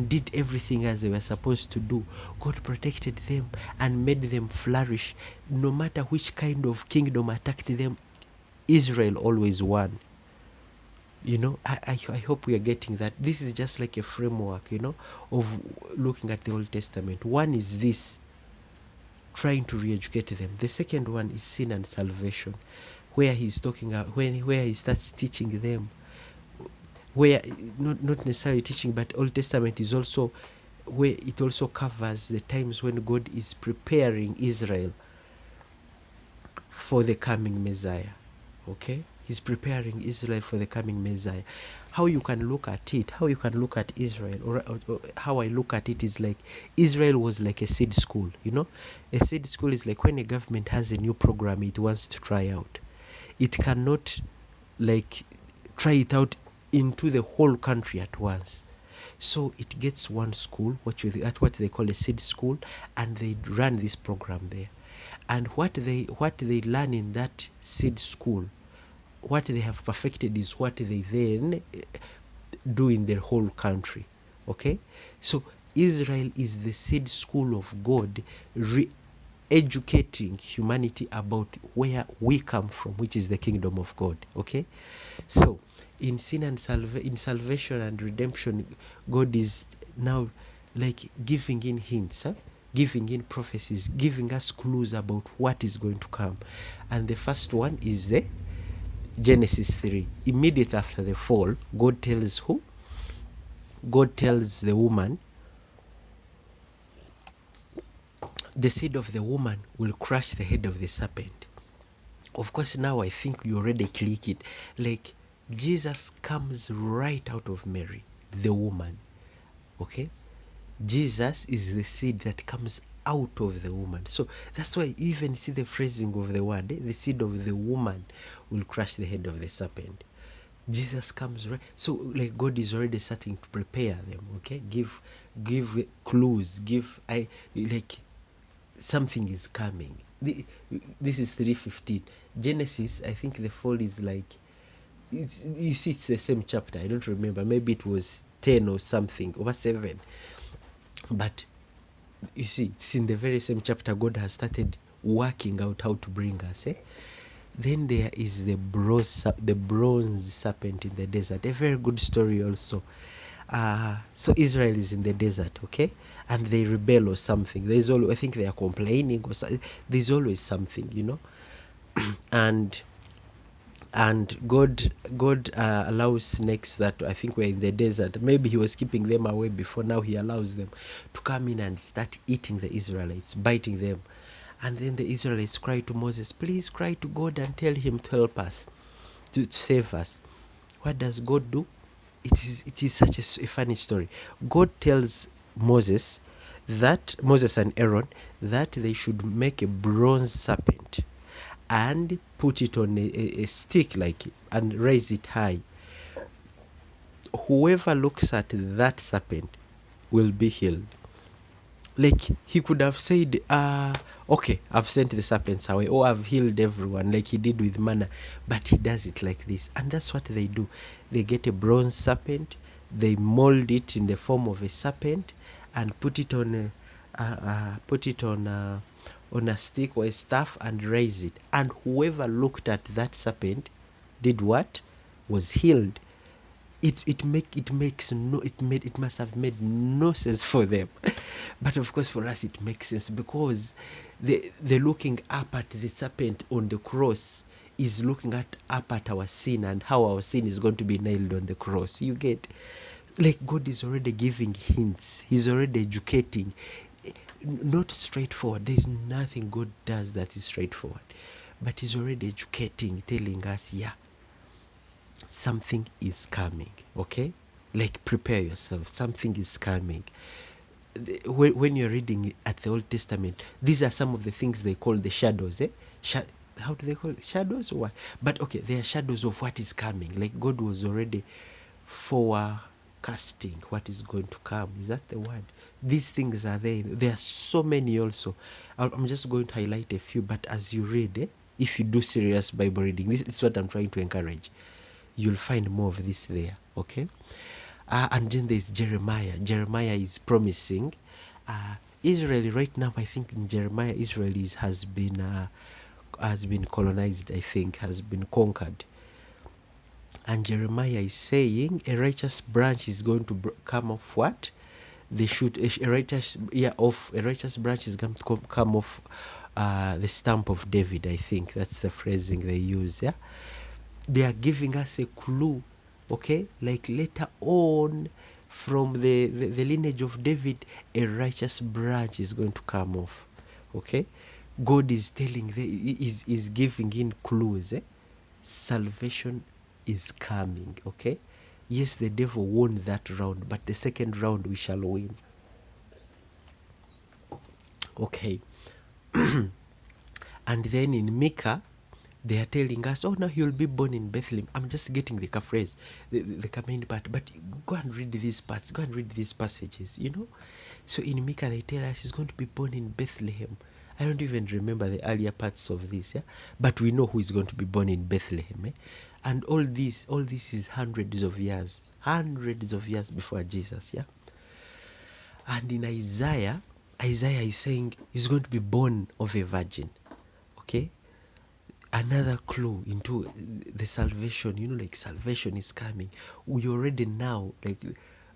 did everything as they were supposed to do, God protected them and made them flourish. No matter which kind of kingdom attacked them, Israel always won. I hope we are getting that. This is just like a framework, of looking at the Old Testament. One is this, trying to re-educate them. The second one is sin and salvation, where he's talking where he starts teaching them, where not necessarily teaching, but Old Testament is also where it also covers the times when God is preparing Israel for the coming Messiah. Okay, He's preparing Israel for the coming Messiah. How you can look at it, how you can look at Israel, or how I look at it is like Israel was like a seed school, you know? A seed school is like when a government has a new program it wants to try out. It cannot like try it out into the whole country at once. So it gets one school, what they call a seed school, and they run this program there. And what they learn in that seed school, what they have perfected is what they then do in the whole country. Okay, so Israel is the seed school of God, educating humanity about where we come from, which is the kingdom of God. Okay, so in sin and in salvation and redemption, God is now like giving in hints, giving in prophecies, giving us clues about what is going to come. And the first one is the Genesis 3. Immediately after the fall, God tells who? God tells the woman, the seed of the woman will crush the head of the serpent. Of course, now I think you already click it. Like, Jesus comes right out of Mary, the woman. Okay? Jesus is the seed that comes out of the woman. So that's why you even see the phrasing of the word, the seed of the woman will crush the head of the serpent. Jesus comes right. So like God is already starting to prepare them. Okay? Give clues. Like something is coming. This is 3:15. Genesis, I think the fall is like, you see it's the same chapter. I don't remember. Maybe it was 10 or something, over 7. But you see, it's in the very same chapter God has started working out how to bring us. Then there is the bronze serpent in the desert. A very good story also. So Israel is in the desert, okay, and they rebel or something. There's always, I think they are complaining or something. There's always something, you know, and God allows snakes that I think were in the desert. Maybe he was keeping them away before. Now he allows them to come in and start eating the Israelites, biting them. And then the Israelites cry to Moses, please cry to God and tell him to help us, to save us. What does God do? It is such a funny story. God tells Moses and Aaron that they should make a bronze serpent and put it on a stick and raise it high. Whoever looks at that serpent will be healed. Like he could have said, okay, I've sent the serpents away, or I've healed everyone, like he did with manna. But he does it like this, and that's what they do. They get a bronze serpent, they mold it in the form of a serpent, and put it on a stick or a staff and raise it. And whoever looked at that serpent did what? Was healed. It must have made no sense for them, but of course for us it makes sense, because the looking up at the serpent on the cross is looking up at our sin and how our sin is going to be nailed on the cross. You get, like, God is already giving hints. He's already educating. Not straightforward. There's nothing God does that is straightforward, but he's already educating, telling us, yeah, something is coming. Okay, like, prepare yourself, something is coming. When you're reading at the Old Testament, these are some of the things they call the shadows. How do they call it? Shadows or what? But okay, they are shadows of what is coming. Like, God was already forecasting what is going to come. Is that the word? These things are there. There are so many also. I'm just going to highlight a few, but as you read, if you do serious Bible reading, this is what I'm trying to encourage. You'll find more of this there, okay? And then there's Jeremiah. Jeremiah is promising. Israel right now, I think in Jeremiah, Israel has been colonized, I think, has been conquered. And Jeremiah is saying a righteous branch is going to come off what? A righteous branch is going to come off the stump of David, I think. That's the phrasing they use, yeah? They are giving us a clue, okay? Like, later on, from the lineage of David, a righteous branch is going to come off, okay? God is telling, is giving in clues, salvation is coming, okay? Yes, the devil won that round, but the second round we shall win. Okay. And then in Micah, they are telling us, oh, now he will be born in Bethlehem. I'm just getting the phrase, the main part. But go and read these parts. Go and read these passages, you know. So in Micah, they tell us he's going to be born in Bethlehem. I don't even remember the earlier parts of this, yeah. But we know who is going to be born in Bethlehem, eh? And all this is hundreds of years before Jesus, yeah. And in Isaiah is saying he's going to be born of a virgin, okay. Another clue into the salvation, you know, like salvation is coming. We already now, like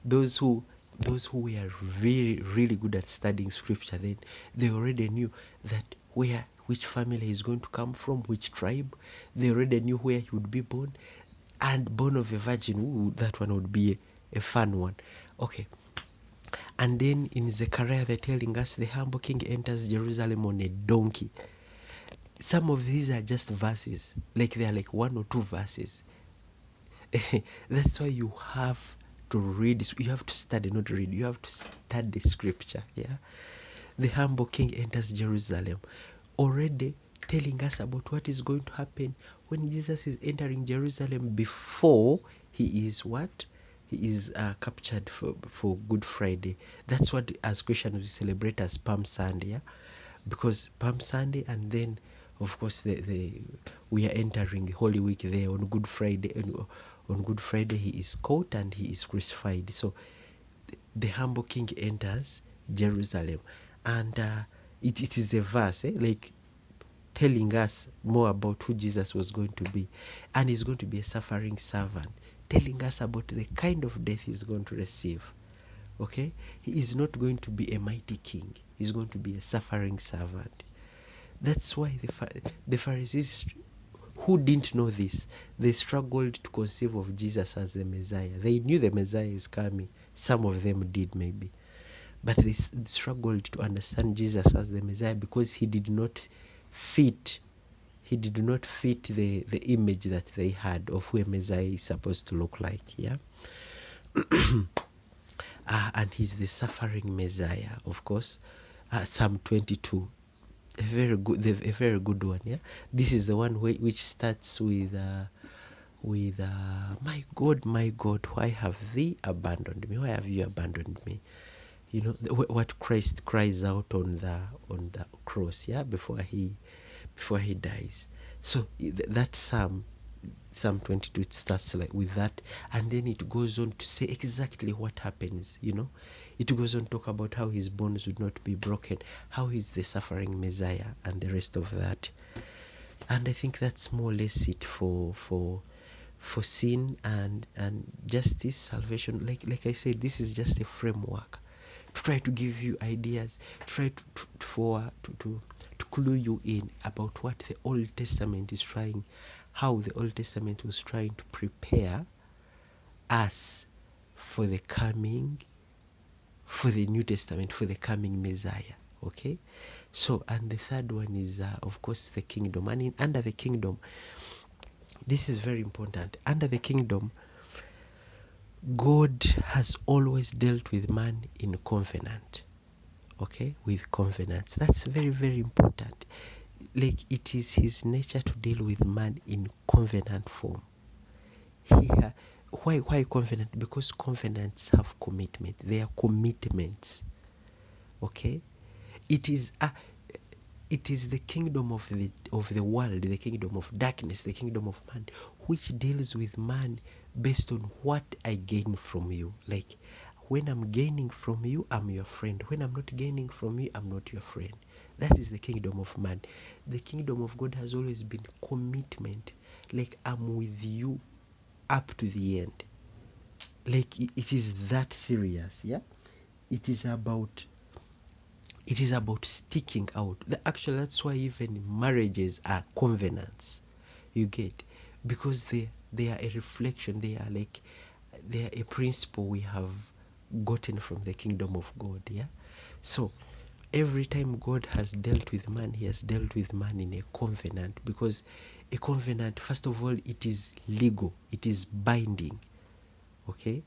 those who were really good at studying scripture, then they already knew that which family he's going to come from, which tribe. They already knew where he would be born, and born of a virgin. Ooh, that one would be a fun one. Okay. And then in Zechariah, they're telling us the humble king enters Jerusalem on a donkey. Some of these are just verses, like they are like one or two verses. That's why you have to read, you have to study, not read, you have to study scripture, yeah. The humble king enters Jerusalem, already telling us about what is going to happen when Jesus is entering Jerusalem before he is what? He is captured for Good Friday. That's what as Christians we celebrate as Palm Sunday, yeah? Because Palm Sunday, and then of course we are entering the Holy Week there on Good Friday, and on Good Friday he is caught and he is crucified. So the humble king enters Jerusalem, and it is a verse, like telling us more about who Jesus was going to be, and he's going to be a suffering servant, telling us about the kind of death he's going to receive. Okay, he is not going to be a mighty king, he's going to be a suffering servant. That's why the Pharisees, who didn't know this, they struggled to conceive of Jesus as the Messiah. They knew the Messiah is coming. Some of them did, maybe. But they struggled to understand Jesus as the Messiah because he did not fit the image that they had of who a Messiah is supposed to look like, yeah. And he's the suffering Messiah, of course. Psalm 22, a very good one, yeah. This is the one which starts with my God, why have thee abandoned me? Why have you abandoned me? You know what Christ cries out on the cross, yeah, before he dies. So that Psalm 22, it starts like with that, and then it goes on to say exactly what happens, you know. It goes on to talk about how his bones would not be broken, how he's the suffering Messiah, and the rest of that. And I think that's more or less it for sin and justice, salvation. Like I said, this is just a framework to try to give you ideas, try to clue you in about what the Old Testament is trying, how the Old Testament was trying to prepare us for the New Testament, for the coming Messiah. Okay, so, and the third one is of course the kingdom. And under the kingdom, this is very important. Under the kingdom, God has always dealt with man in covenant. Okay, with covenants. That's very, very important. Like, it is his nature to deal with man in covenant form. Why covenant? Because covenants have commitment. They are commitments. Okay, it is the kingdom of the world, the kingdom of darkness, the kingdom of man, which deals with man based on what I gain from you. Like, when I'm gaining from you, I'm your friend. When I'm not gaining from you, I'm not your friend. That is the kingdom of man. The kingdom of God has always been commitment. Like, I'm with you up to the end. Like, it is that serious, yeah? It is about sticking out. Actually, that's why even marriages are covenants. You get? Because they are a reflection. They are a principle we have gotten from the kingdom of God. Yeah. So every time God has dealt with man, he has dealt with man in a covenant, because a covenant, first of all, it is legal, it is binding. Okay?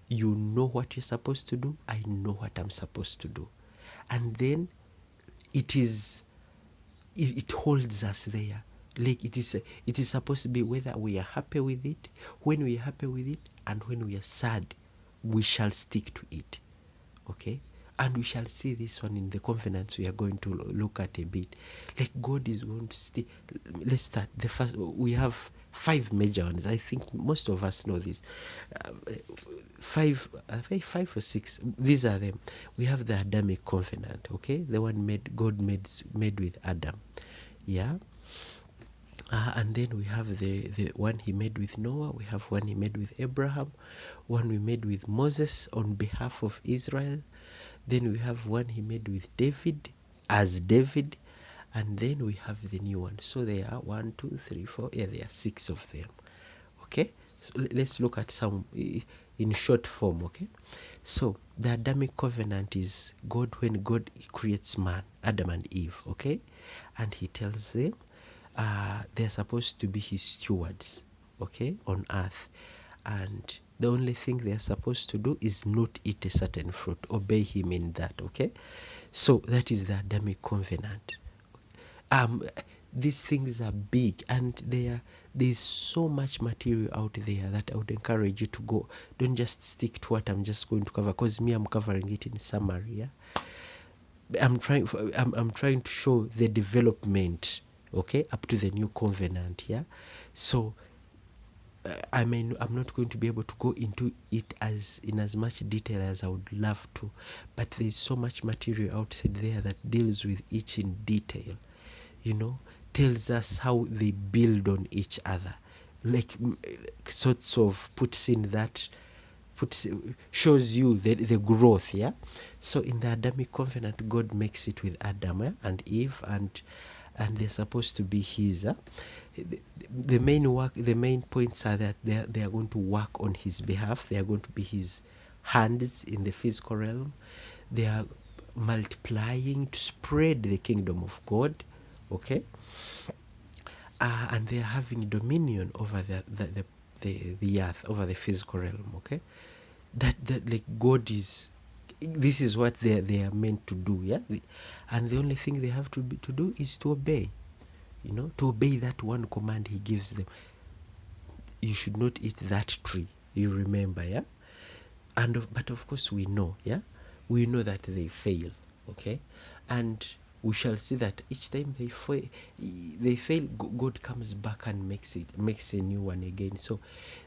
You know what you're supposed to do, I know what I'm supposed to do. And then it holds us there. Like it is supposed to be whether we are happy with it, when we are happy with it, and when we are sad, we shall stick to it. Okay? And we shall see this one in the covenants we are going to look at a bit. Like God is going to stay. Let's start. The first, we have 5 major ones. I think most of us know this. I think 5 or 6. These are them. We have the Adamic covenant. Okay, the one God made with Adam. Yeah. And then we have the one he made with Noah, we have one he made with Abraham, one we made with Moses on behalf of Israel, then we have one he made with David, as David, and then we have the new one. So there are 1, 2, 3, 4, there are 6 of them. Okay, so let's look at some in short form. Okay, so the Adamic covenant is God, when God creates man, Adam and Eve. Okay, and he tells them they're supposed to be his stewards, okay, on earth, and the only thing they're supposed to do is not eat a certain fruit, obey him in that. Okay, so that is the Adamic covenant. These things are big, and there's so much material out there that I would encourage you to go. Don't just stick to what I'm just going to cover, because I'm covering it in summary. Yeah, I'm trying to show the development, okay, up to the new covenant. Yeah, so I'm not going to be able to go into it in as much detail as I would love to, but there's so much material outside there that deals with each in detail, tells us how they build on each other, like sorts of shows you the growth. Yeah, so in the Adamic covenant, God makes it with Adam and Eve, and they're supposed to be his. The main points are that they are going to work on his behalf. They are going to be his hands in the physical realm. They are multiplying to spread the kingdom of God. Okay, and they are having dominion over the earth, over the physical realm. Okay, that like God is. This is what they are meant to do. Yeah, and the only thing they have to do is to obey. To obey that one command he gives them. You should not eat that tree. You remember, yeah? But of course we know, yeah? We know that they fail, okay? And we shall see that each time they fail, God comes back and makes a new one again. So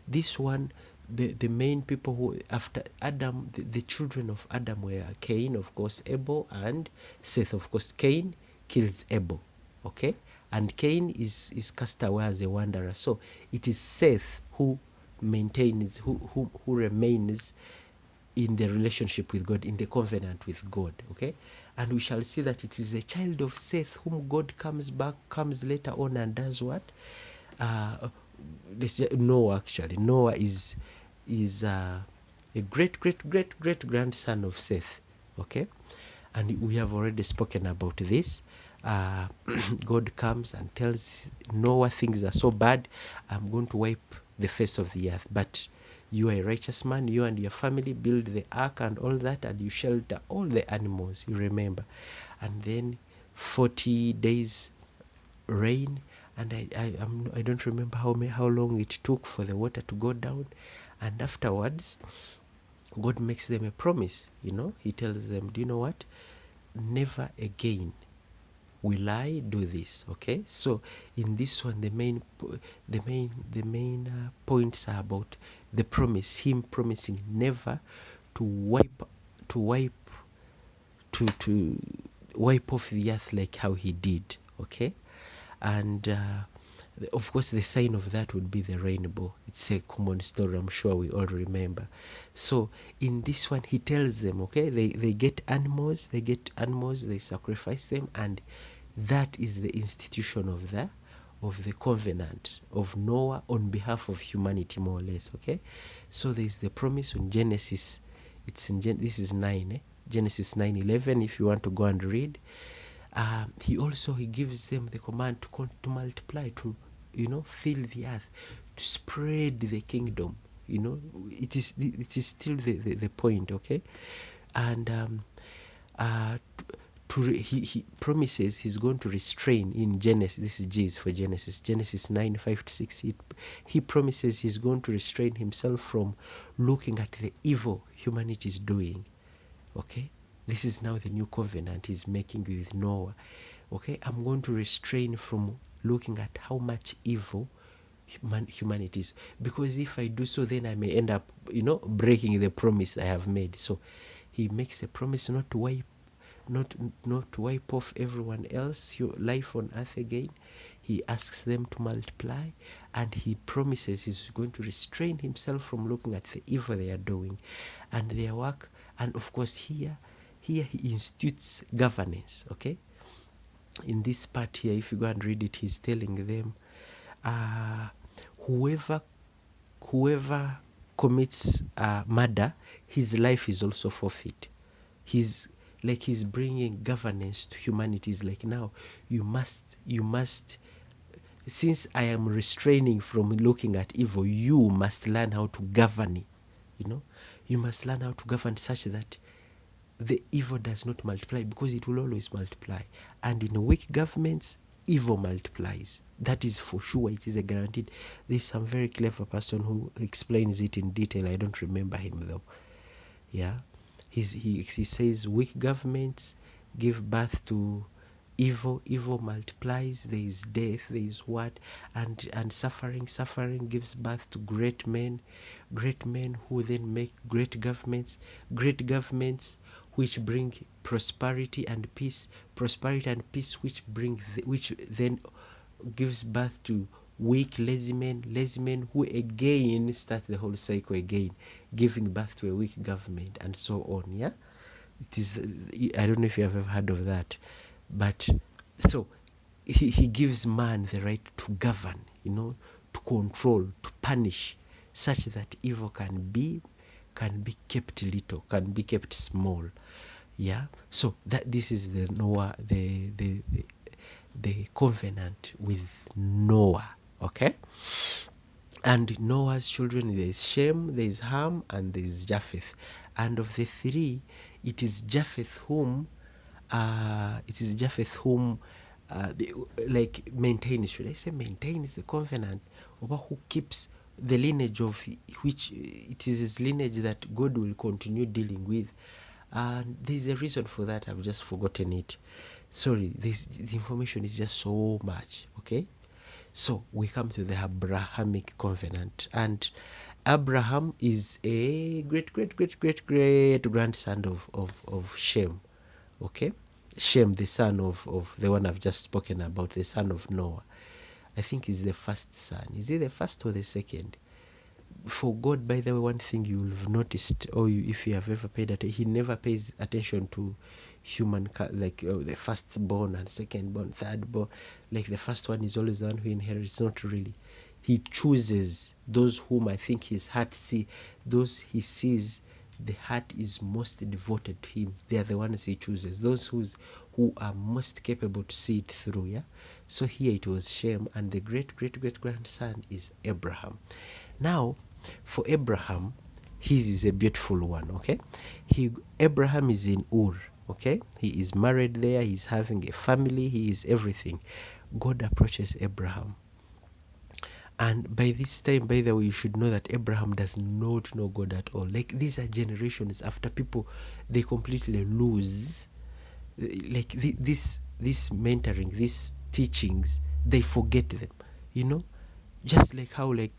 this one, the main people who, after Adam, the children of Adam were Cain, of course, Abel, and Seth. Of course, Cain kills Abel, okay? And Cain is cast away as a wanderer. So it is Seth who maintains, who remains in the relationship with God, in the covenant with God. Okay, and we shall see that it is the child of Seth whom God comes later on and does what? Noah. Actually, Noah is a great grandson of Seth. Okay, and we have already spoken about this. God comes and tells Noah, things are so bad, I'm going to wipe the face of the earth, but you are a righteous man, you and your family build the ark and all that, and you shelter all the animals, you remember. And then 40 days rain, and I don't remember how long it took for the water to go down, and afterwards God makes them a promise. He tells them, do you know what, never again will I do this. Okay, so in this one, the main points are about the promise, him promising never to wipe off the earth like how he did. Okay, and of course the sign of that would be the rainbow. It's a common story, I'm sure we all remember. So in this one, he tells them, okay, they get animals, they sacrifice them, and that is the institution of the covenant of Noah on behalf of humanity, more or less. Okay, so there is the promise in Genesis. This is 9, Genesis 9:11. If you want to go and read, He gives them the command to multiply, to fill the earth, to spread the kingdom. It is still the point, okay? And he promises he's going to restrain in Genesis. This is G is for Genesis 9:5-6. He promises he's going to restrain himself from looking at the evil humanity is doing. Okay, this is now the new covenant he's making with Noah. Okay, I'm going to restrain from looking at how much evil humanity is, because if I do so, then I may end up breaking the promise I have made. So he makes a promise not to wipe off everyone else life on earth again. He asks them to multiply, and he promises he's going to restrain himself from looking at the evil they are doing and their work. And of course here he institutes governance. Okay, in this part here, if you go and read it, he's telling them whoever commits murder, his life is also forfeit. He's bringing governance to humanity. It's like, now you must, since I am restraining from looking at evil, you must learn how to govern. You must learn how to govern such that the evil does not multiply, because it will always multiply. And in weak governments, evil multiplies. That is for sure. It is a guaranteed. There's some very clever person who explains it in detail. I don't remember him though. Yeah, he says weak governments give birth to evil. Evil multiplies. There is death. There is what, and suffering. Suffering gives birth to great men. Great men who then make great governments. Great governments which bring prosperity and peace. Prosperity and peace which then gives birth to weak, lazy men who again start the whole cycle again, giving birth to a weak government, and so on. Yeah, it is. I don't know if you have ever heard of that, but so he gives man the right to govern, to control, to punish, such that evil can be kept little, can be kept small. Yeah, so that this is the Noah, the covenant with Noah. Okay, and Noah's children, there is Shem, there is Ham, and there is Japheth. And of the three, it is Japheth whom maintains, should I say maintains the covenant, or who keeps the lineage of which it is his lineage that God will continue dealing with. And there's a reason for that. I've just forgotten it. Sorry, the information is just so much. Okay, so we come to the Abrahamic covenant, and Abraham is a great grandson of Shem. Okay, Shem, the son of the one I've just spoken about, the son of Noah. I think he's the first son. Is he the first or the second? For God, by the way, one thing you'll have noticed, or if you have ever paid attention, he never pays attention to human, the firstborn and secondborn, thirdborn. Like the first one is always the one who inherits. Not really. He chooses those whom I think his heart those he sees the heart is most devoted to him. They are the ones he chooses. Those who are most capable to see it through. Yeah. So here it was Shem, and the great grandson is Abraham. Now, for Abraham, his is a beautiful one. Okay, Abraham is in Ur. Okay, he is married there. He's having a family. He is everything. God approaches Abraham. And by this time, by the way, you should know that Abraham does not know God at all. Like, these are generations after people, they completely lose. Like, this mentoring, these teachings, they forget them. Just like how, like,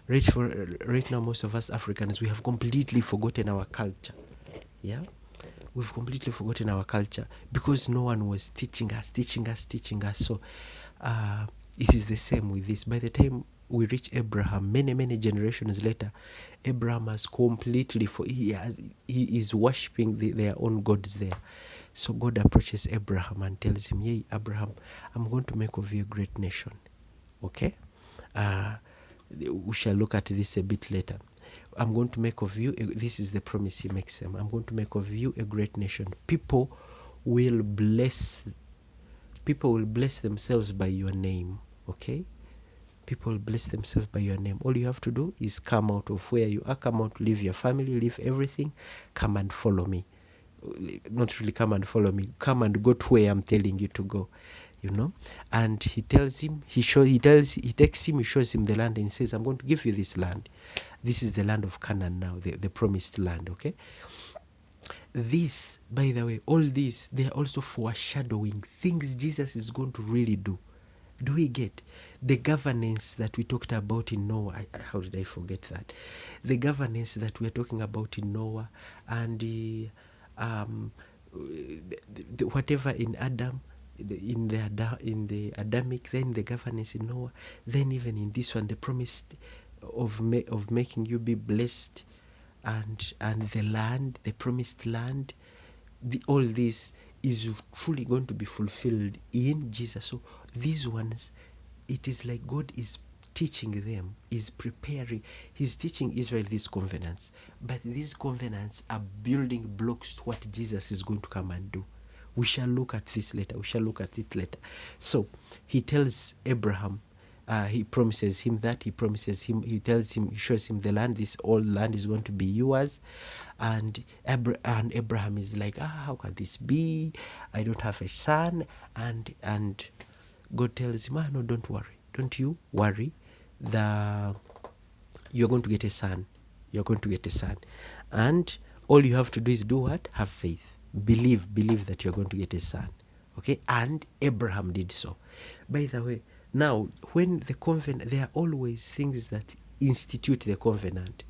right now, most of us Africans, we have completely forgotten our culture. Yeah, we've completely forgotten our culture because no one was teaching us. So it is the same with this. By the time we reach Abraham, many generations later, Abraham has completely he is worshipping their own gods there. So God approaches Abraham and tells him, "Hey, Abraham, I'm going to make of you a great nation." Okay, we shall look at this a bit later. I'm going to make of you, this is the promise he makes them, I'm going to make of you a great nation. People will bless People will bless themselves by your name, okay? People will bless themselves by your name. All you have to do is come out of where you are, come out, leave your family, leave everything, come and follow me. Not really come and follow me, come and go to where I'm telling you to go, you know. And he tells him, he takes him, he shows him the land, and he says, I'm going to give you this land. This is the land of Canaan now, the promised land, okay? This, by the way, all these, they are also foreshadowing things Jesus is going to really do. Do we get the governance that we talked about in Noah? How did I forget that? The governance that we are talking about in Noah, and whatever in Adam, in the Adamic, then the governance in Noah, then even in this one, the promise of making you be blessed, and the land, the promised land, all this is truly going to be fulfilled in Jesus. So these ones, it is like God is teaching them, is preparing, he's teaching Israel these covenants, but these covenants are building blocks to what Jesus is going to come and do. We shall look at this later. So he tells Abraham, he promises him that, he tells him, he shows him the land, this old land is going to be yours. And Abraham is like, how can this be? I don't have a son. And God tells him, no, don't worry. Don't you worry. You're going to get a son. And all you have to do is do what? Have faith. Believe that you're going to get a son. Okay? And Abraham did so. By the way, now, when the covenant, there are always things that institute the covenant.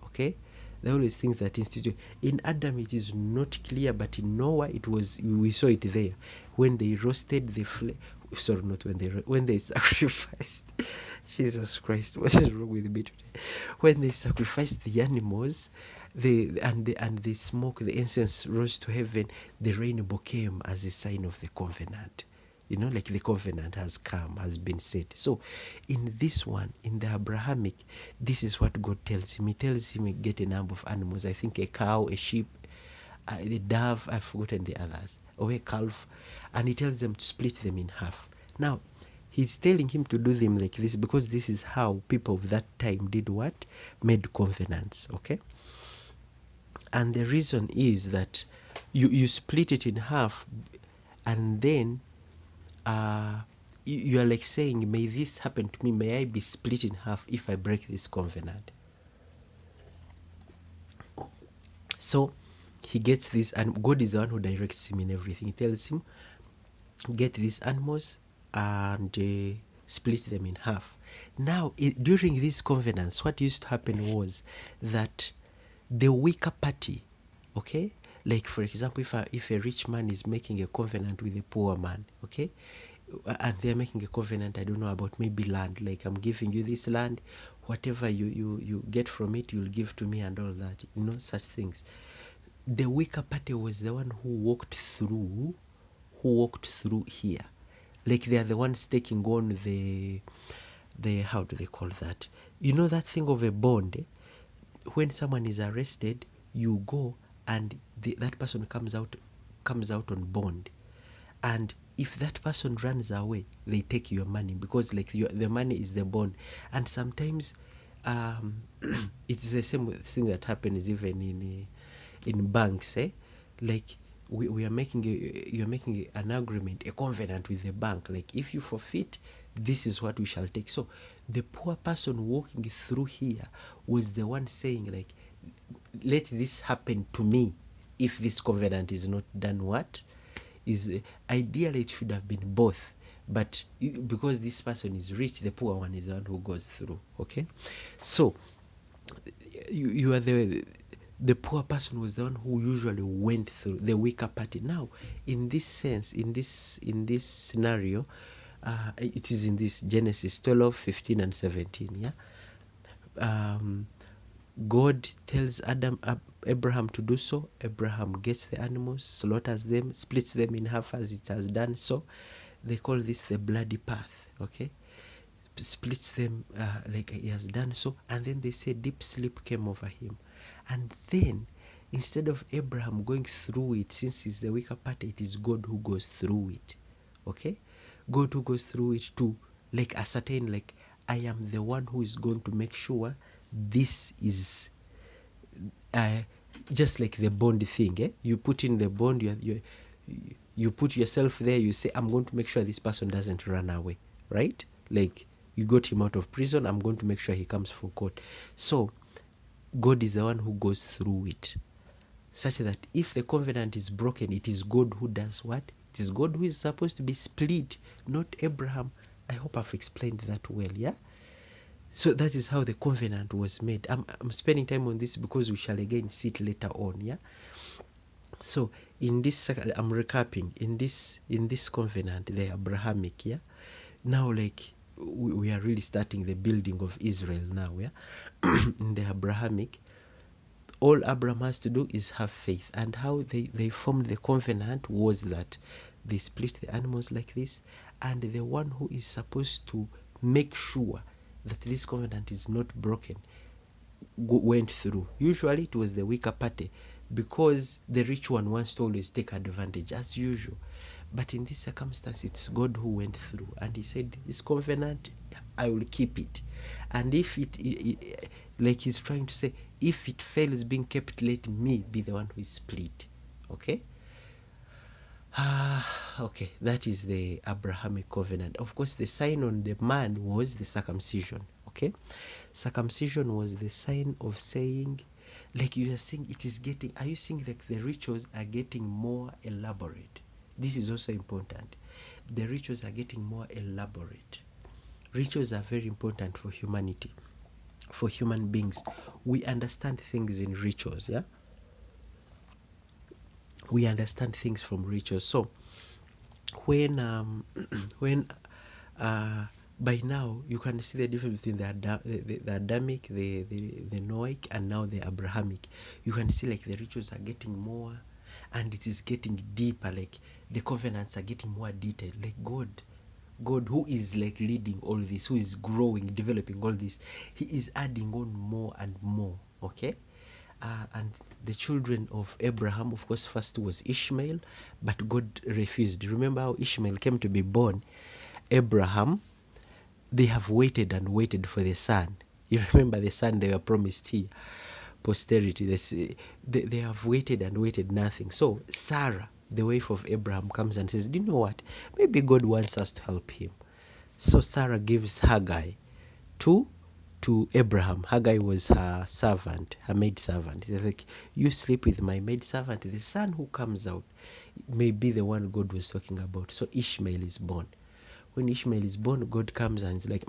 Okay? There are always things that institute. In Adam, it is not clear, but in Noah, it was. We saw it there when they roasted the flesh. Sorry, not when they sacrificed. Jesus Christ, what is wrong with me today? When they sacrificed the animals, and the smoke, the incense rose to heaven. The rainbow came as a sign of the covenant. You know, like the covenant has come, has been set. So in this one, in the Abrahamic, this is what God tells him. He tells him, get a number of animals. I think a cow, a sheep, the dove, I've forgotten the others, or a calf. And he tells them to split them in half. Now, he's telling him to do them like this because this is how people of that time did what? Made covenants, okay? And the reason is that you split it in half, and then you are like saying, may this happen to me, may I be split in half if I break this covenant. So he gets this, and God is the one who directs him in everything. He tells him, get these animals and split them in half. Now, during these covenants, what used to happen was that the weaker party, okay, like for example, if a rich man is making a covenant with a poor man, okay, and they're making a covenant, I don't know, about maybe land, like I'm giving you this land, whatever you get from it, you'll give to me and all that, you know, such things. The weaker party was the one who walked through here. Like they are the ones taking on the how do they call that? You know that thing of a bond, eh? When someone is arrested, you go and that person comes out on bond, and if that person runs away, they take your money because like the money is the bond. And sometimes it's the same thing that happens even in banks, eh? Like we are making you're making an agreement, a covenant with the bank, like if you forfeit, this is what we shall take. So the poor person walking through here was the one saying, like, let this happen to me if this covenant is not done. What is ideally it should have been both, but because this person is rich, the poor one is the one who goes through. Okay, so you are the poor person was the one who usually went through, the weaker party. Now, in this sense, in this scenario, it is in this Genesis 12, 15, and 17. Yeah, God tells Abraham to do so. Abraham gets the animals, slaughters them, splits them in half as it has done so. They call this the bloody path. Okay, splits them like he has done so, and then they say deep sleep came over him. And then, instead of Abraham going through it, since he's the weaker party, it is God who goes through it. Okay? God who goes through it to like ascertain, like, I am the one who is going to make sure this is uh, just like the bond thing. You put in the bond, you put yourself there, you say, I'm going to make sure this person doesn't run away, right? Like, you got him out of prison, I'm going to make sure he comes for court. So God is the one who goes through it, such that if the covenant is broken, it is God who does what? It is God who is supposed to be split, not Abraham. I hope I've explained that well, yeah? So that is how the covenant was made. I'm spending time on this because we shall again see it later on, yeah? So in this, I'm recapping, in this covenant, the Abrahamic, yeah? Now, like, we are really starting the building of Israel now, yeah? In the Abrahamic, all Abraham has to do is have faith. And how they formed the covenant was that they split the animals like this, and the one who is supposed to make sure that this covenant is not broken went through. Usually it was the weaker party, because the rich one wants to always take advantage as usual. But in this circumstance, it's God who went through, and he said, this covenant, I will keep it. And if it like he's trying to say, if it fails being kept, let me be the one who is split. Okay? Okay, that is the Abrahamic covenant. Of course, the sign on the man was the circumcision. Okay? Circumcision was the sign of saying, like you are saying, it is getting, are you seeing like the rituals are getting more elaborate? This is also important. The rituals are getting more elaborate. Rituals are very important for humanity, for human beings. We understand things in rituals, yeah? We understand things from rituals. So when when by now you can see the difference between the Adamic, the Noahic, and now the Abrahamic. You can see like the rituals are getting more, and it is getting deeper. Like the covenants are getting more detailed. Like God who is like leading all this, who is growing, developing all this, he is adding on more and more. Okay? And the children of Abraham, of course, first was Ishmael, but God refused. Remember how Ishmael came to be born? Abraham, they have waited and waited for the son. You remember the son they were promised here, posterity. They have waited and waited, nothing. So Sarah, the wife of Abraham, comes and says, do you know what? Maybe God wants us to help him. So Sarah gives Haggai to Abraham. Haggai was her servant, her maid servant. He's like, you sleep with my maid servant. The son who comes out may be the one God was talking about. So Ishmael is born. When Ishmael is born, God comes and is like,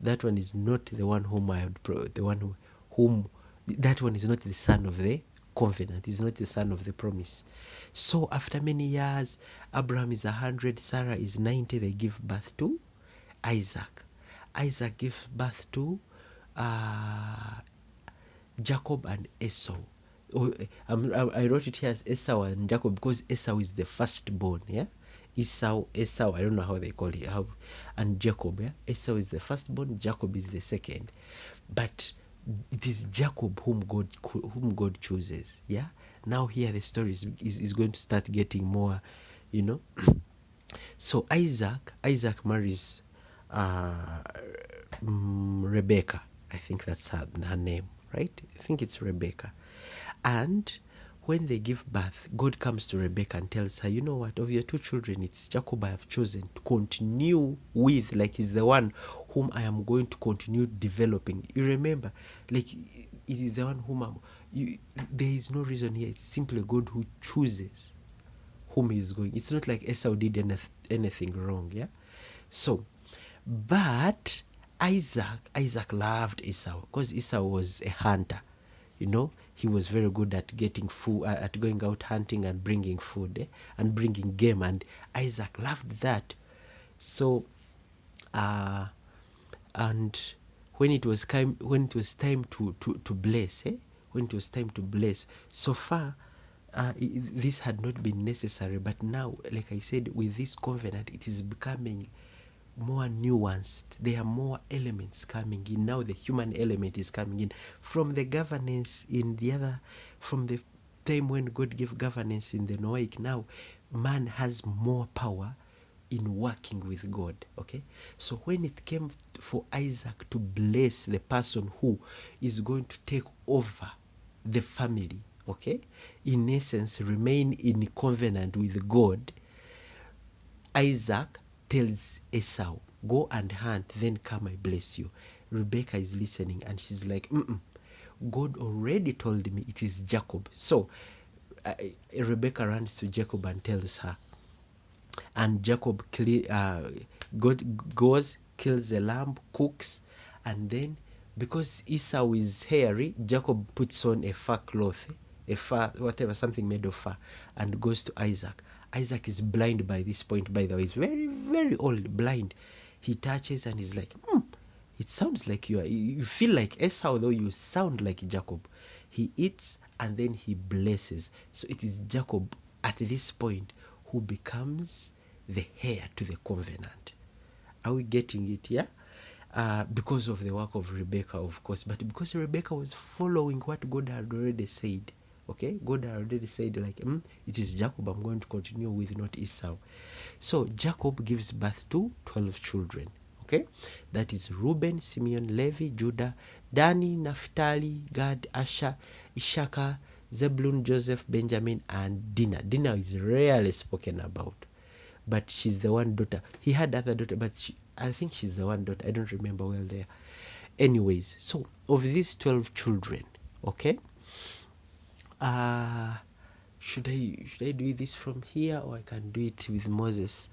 that one is not the one whom I had, the one whom, that one is not the son of the covenant, is not the son of the promise. So after many years, Abraham is 100, Sarah is 90, they give birth to Isaac. Isaac gives birth to Jacob and Esau. I wrote it here as Esau and Jacob because Esau is the firstborn, yeah? Esau, I don't know how they call it, and Jacob, yeah? Esau is the firstborn, Jacob is the second. But it is Jacob whom God chooses, yeah? Now here the story is going to start getting more, you know? So Isaac marries Rebecca. I think that's her name, right? I think it's Rebecca. And when they give birth, God comes to Rebecca and tells her, you know what, of your two children, it's Jacob I have chosen to continue with, like he's the one whom I am going to continue developing. You remember, like it is the one whom there is no reason here. It's simply God who chooses whom he is going. It's not like Esau did anything wrong, yeah? So, but Isaac loved Esau because Esau was a hunter, you know. He was very good at getting food, at going out hunting and bringing food, and bringing game, and Isaac loved that. So, and when it was time to bless, when it was time to bless, so far this had not been necessary, but now, like I said, with this covenant, it is becoming more nuanced. There are more elements coming in. Now the human element is coming in from the governance in the other, from the time when God gave governance in the Noahic. Now man has more power in working with God. Okay, so when it came for Isaac to bless the person who is going to take over the family, okay, in essence remain in covenant with God, Isaac tells Esau, go and hunt, then come, I bless you. Rebecca is listening and she's like, God already told me it is Jacob. So Rebecca runs to Jacob and tells her, and Jacob goes, kills the lamb, cooks, and then because Esau is hairy, Jacob puts on a fur cloth, a fur, whatever, something made of fur, and goes to Isaac. Isaac is blind by this point, by the way. He's very, very old, blind. He touches and he's like, it sounds like you feel like Esau, though you sound like Jacob. He eats and then he blesses. So it is Jacob at this point who becomes the heir to the covenant. Are we getting it? Yeah. Because of the work of Rebecca, of course, but because Rebecca was following what God had already said. Okay, God had already said, like, it is Jacob I'm going to continue with, not Esau. So Jacob gives birth to 12 children. Okay, that is Reuben, Simeon, Levi, Judah, Dani, Naphtali, Gad, Asher, Issachar, Zebulun, Joseph, Benjamin, and Dinah. Dinah is rarely spoken about, but she's the one daughter. He had other daughter, but I think she's the one daughter. I don't remember well there. Anyways, so of these 12 children, okay, should I do this from here, or I can do it with Moses?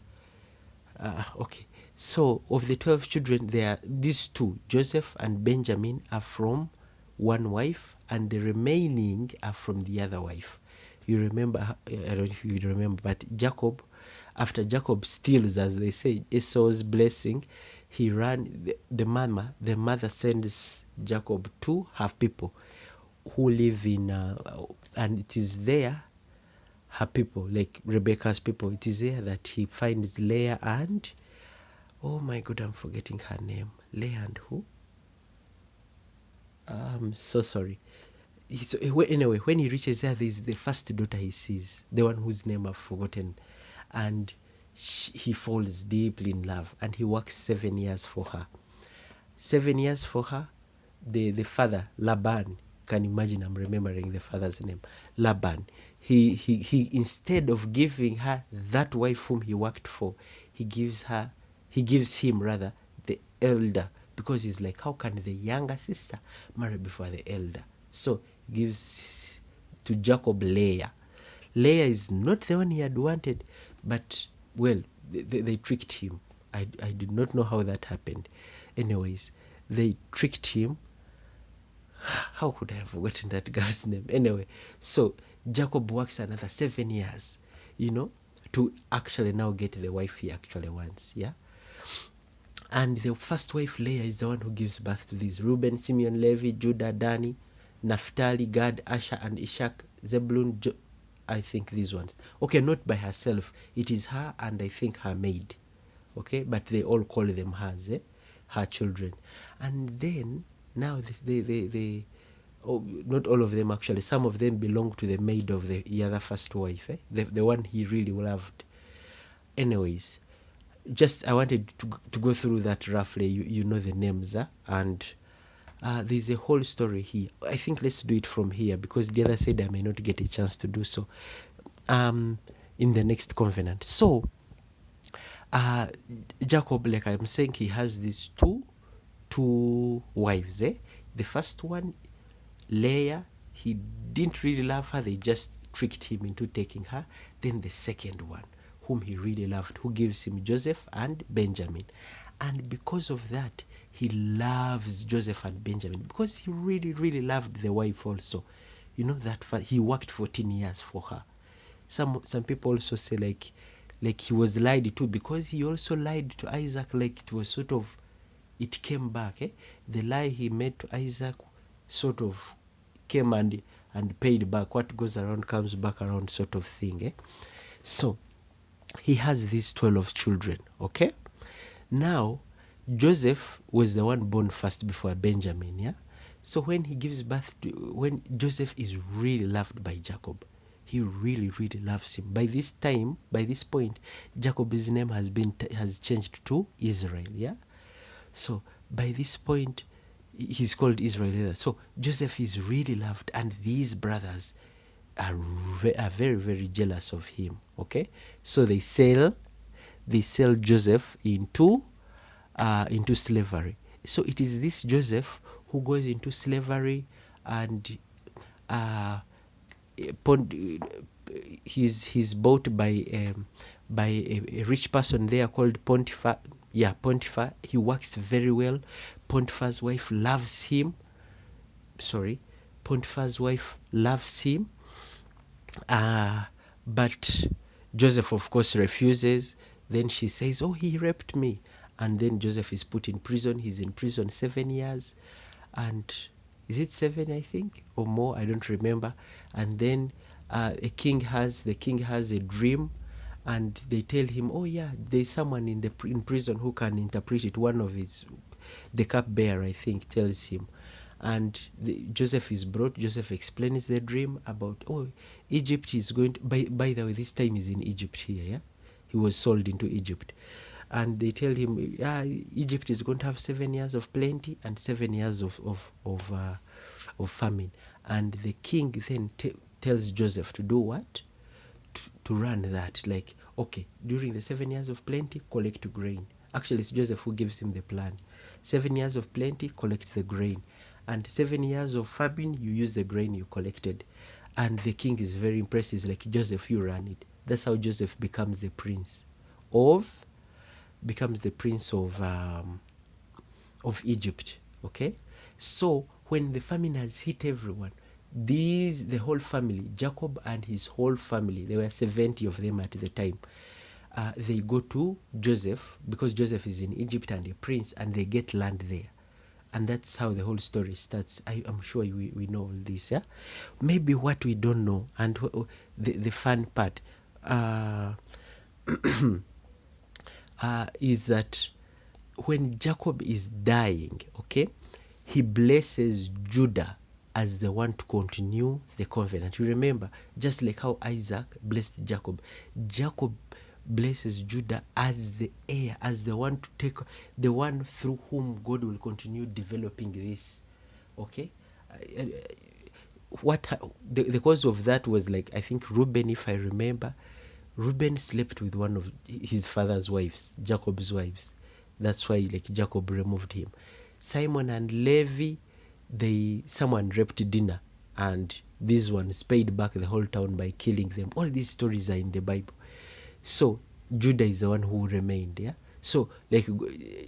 Okay, so of the 12 children, there are these two, Joseph and Benjamin, are from one wife, and the remaining are from the other wife. You remember, I don't know if you remember, but Jacob, after Jacob steals, as they say, Esau's blessing, he ran, the mother sends Jacob to have people who live in, and it is there, her people, like Rebecca's people, it is there that he finds Leah and, oh my God, I'm forgetting her name. Leah and who? I'm so sorry. So anyway, when he reaches there, there's the first daughter he sees, the one whose name I've forgotten, and he falls deeply in love, and he works 7 years for her. 7 years for her. The father, Laban, can imagine, I'm remembering the father's name, Laban. He instead of giving her that wife whom he worked for, he gives him rather the elder, because he's like, how can the younger sister marry before the elder? So he gives to Jacob Leah. Leah is not the one he had wanted, but well, they tricked him. I did not know how that happened. Anyways, they tricked him. How could I have forgotten that girl's name? Anyway, so Jacob works another 7 years, to actually now get the wife he actually wants. Yeah. And the first wife, Leah, is the one who gives birth to these: Reuben, Simeon, Levi, Judah, Dani, Naphtali, Gad, Asher, and Issachar, Zebulun, I think these ones. Okay, not by herself. It is her and I think her maid. Okay, but they all call them hers, her children. And then now not all of them actually. Some of them belong to the maid of the other first wife, the one he really loved. Anyways, just I wanted to go through that roughly. You know the names, and there's a whole story here. I think let's do it from here, because the other side I may not get a chance to do so in the next covenant. So Jacob, like I'm saying, he has these two wives. The first one, Leah, he didn't really love her. They just tricked him into taking her. Then the second one, whom he really loved, who gives him Joseph and Benjamin. And because of that, he loves Joseph and Benjamin, because he really, really loved the wife also. That he worked 14 years for her. Some people also say like he was lied to, because he also lied to Isaac, like it was sort of, it came back. The lie he made to Isaac sort of came and paid back. What goes around comes back around, sort of thing. So he has these 12 children. Okay, now Joseph was the one born first before Benjamin. So when he gives birth to, when Joseph is really loved by Jacob, he really, really loves him. By this point, Jacob's name has changed to Israel. Yeah. So by this point, he's called Israel. So Joseph is really loved, and these brothers are very, very jealous of him. Okay. So they sell Joseph into slavery. So it is this Joseph who goes into slavery, and he's bought by a rich person there called Potiphar. Yeah, Potiphar. He works very well. Potiphar's wife loves him. Potiphar's wife loves him. But Joseph, of course, refuses. Then she says, "Oh, he raped me." And then Joseph is put in prison. He's in prison 7 years. And is it 7, I think, or more? I don't remember. And then the king has a dream, and they tell him, "Oh yeah, there's someone in prison who can interpret it." One of the cupbearer, I think, tells him. And Joseph is brought. Joseph explains the dream about, oh, Egypt is going to, by the way, this time is in Egypt here. Yeah, he was sold into Egypt. And they tell him, Egypt is going to have 7 years of plenty and 7 years of famine. And the king then tells Joseph to do what? To run that. Like, okay, during the 7 years of plenty, collect grain. Actually, it's Joseph who gives him the plan. 7 years of plenty, collect the grain. And 7 years of famine, you use the grain you collected. And the king is very impressed. He's like, Joseph, you run it. That's how Joseph becomes the prince of Egypt. Okay, so when the famine has hit everyone, the whole family, Jacob and his whole family, there were 70 of them at the time. They go to Joseph because Joseph is in Egypt and a prince, and they get land there. And that's how the whole story starts. I'm sure we know all this. Yeah, maybe what we don't know, and the fun part is that when Jacob is dying, okay, he blesses Judah as the one to continue the covenant. You remember, just like how Isaac blessed Jacob, Jacob blesses Judah as the heir, as the one to take, the one through whom God will continue developing this. Okay, the cause of that was, like, I think Reuben, if I remember, Reuben slept with one of his father's wives, Jacob's wives. That's why, like, Jacob removed him. Simon and Levi, someone raped Dinah, and these ones paid back the whole town by killing them. All these stories are in the Bible. So Judah is the one who remained. Yeah. So, like,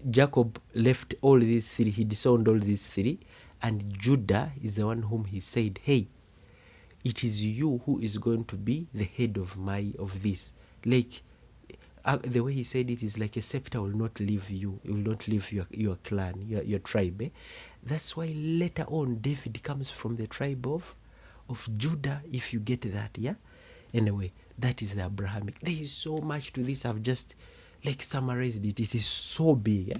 Jacob left all these three. He disowned all these three, and Judah is the one whom he said, "Hey, it is you who is going to be the head of this." Like, the way he said it is like, a scepter will not leave you. It will not leave your clan, your tribe. Eh? That's why later on David comes from the tribe of Judah, if you get that. Yeah. Anyway, that is the Abrahamic. There is so much to this. I've just, like, summarized it. It is so big. Yeah?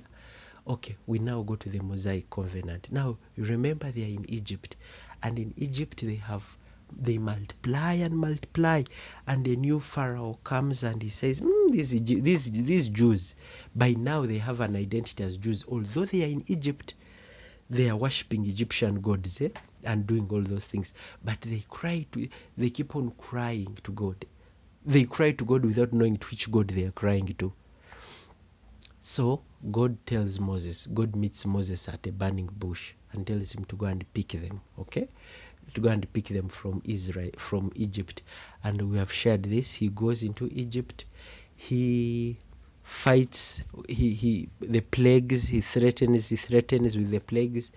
Okay, we now go to the Mosaic covenant. Now, you remember they are in Egypt, and in Egypt they multiply and multiply, and a new Pharaoh comes and he says, these Jews, by now they have an identity as Jews. Although they are in Egypt, they are worshipping Egyptian gods, and doing all those things, but they keep on crying to God. They cry to God without knowing to which God they are crying to. So God meets Moses at a burning bush and tells him to go and pick them, okay? To go and pick them from Egypt. And we have shared this. He goes into Egypt. He fights the plagues. He threatens with the plagues.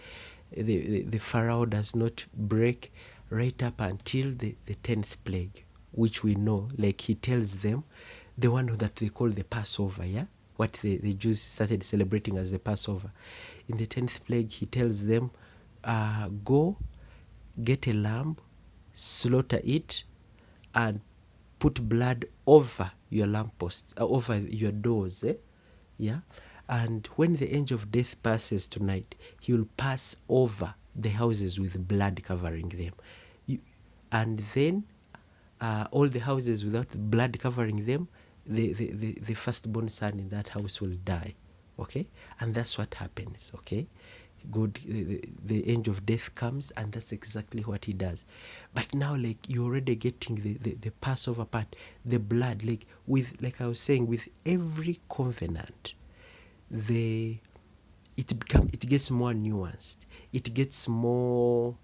The Pharaoh does not break right up until the 10th plague, which we know, like, he tells them, the one that they call the Passover, yeah? What the Jews started celebrating as the Passover. In the 10th plague, he tells them, go get a lamb, slaughter it, and put blood over your lampposts, over your doors. Yeah? And when the angel of death passes tonight, he will pass over the houses with blood covering them. And then all the houses without blood covering them, the firstborn son in that house will die. Okay, and that's what happens. Okay, God, the angel of death comes, and that's exactly what he does. But now, like, you're already getting the Passover part, the blood, like I was saying, with every covenant, it gets more nuanced. It gets more,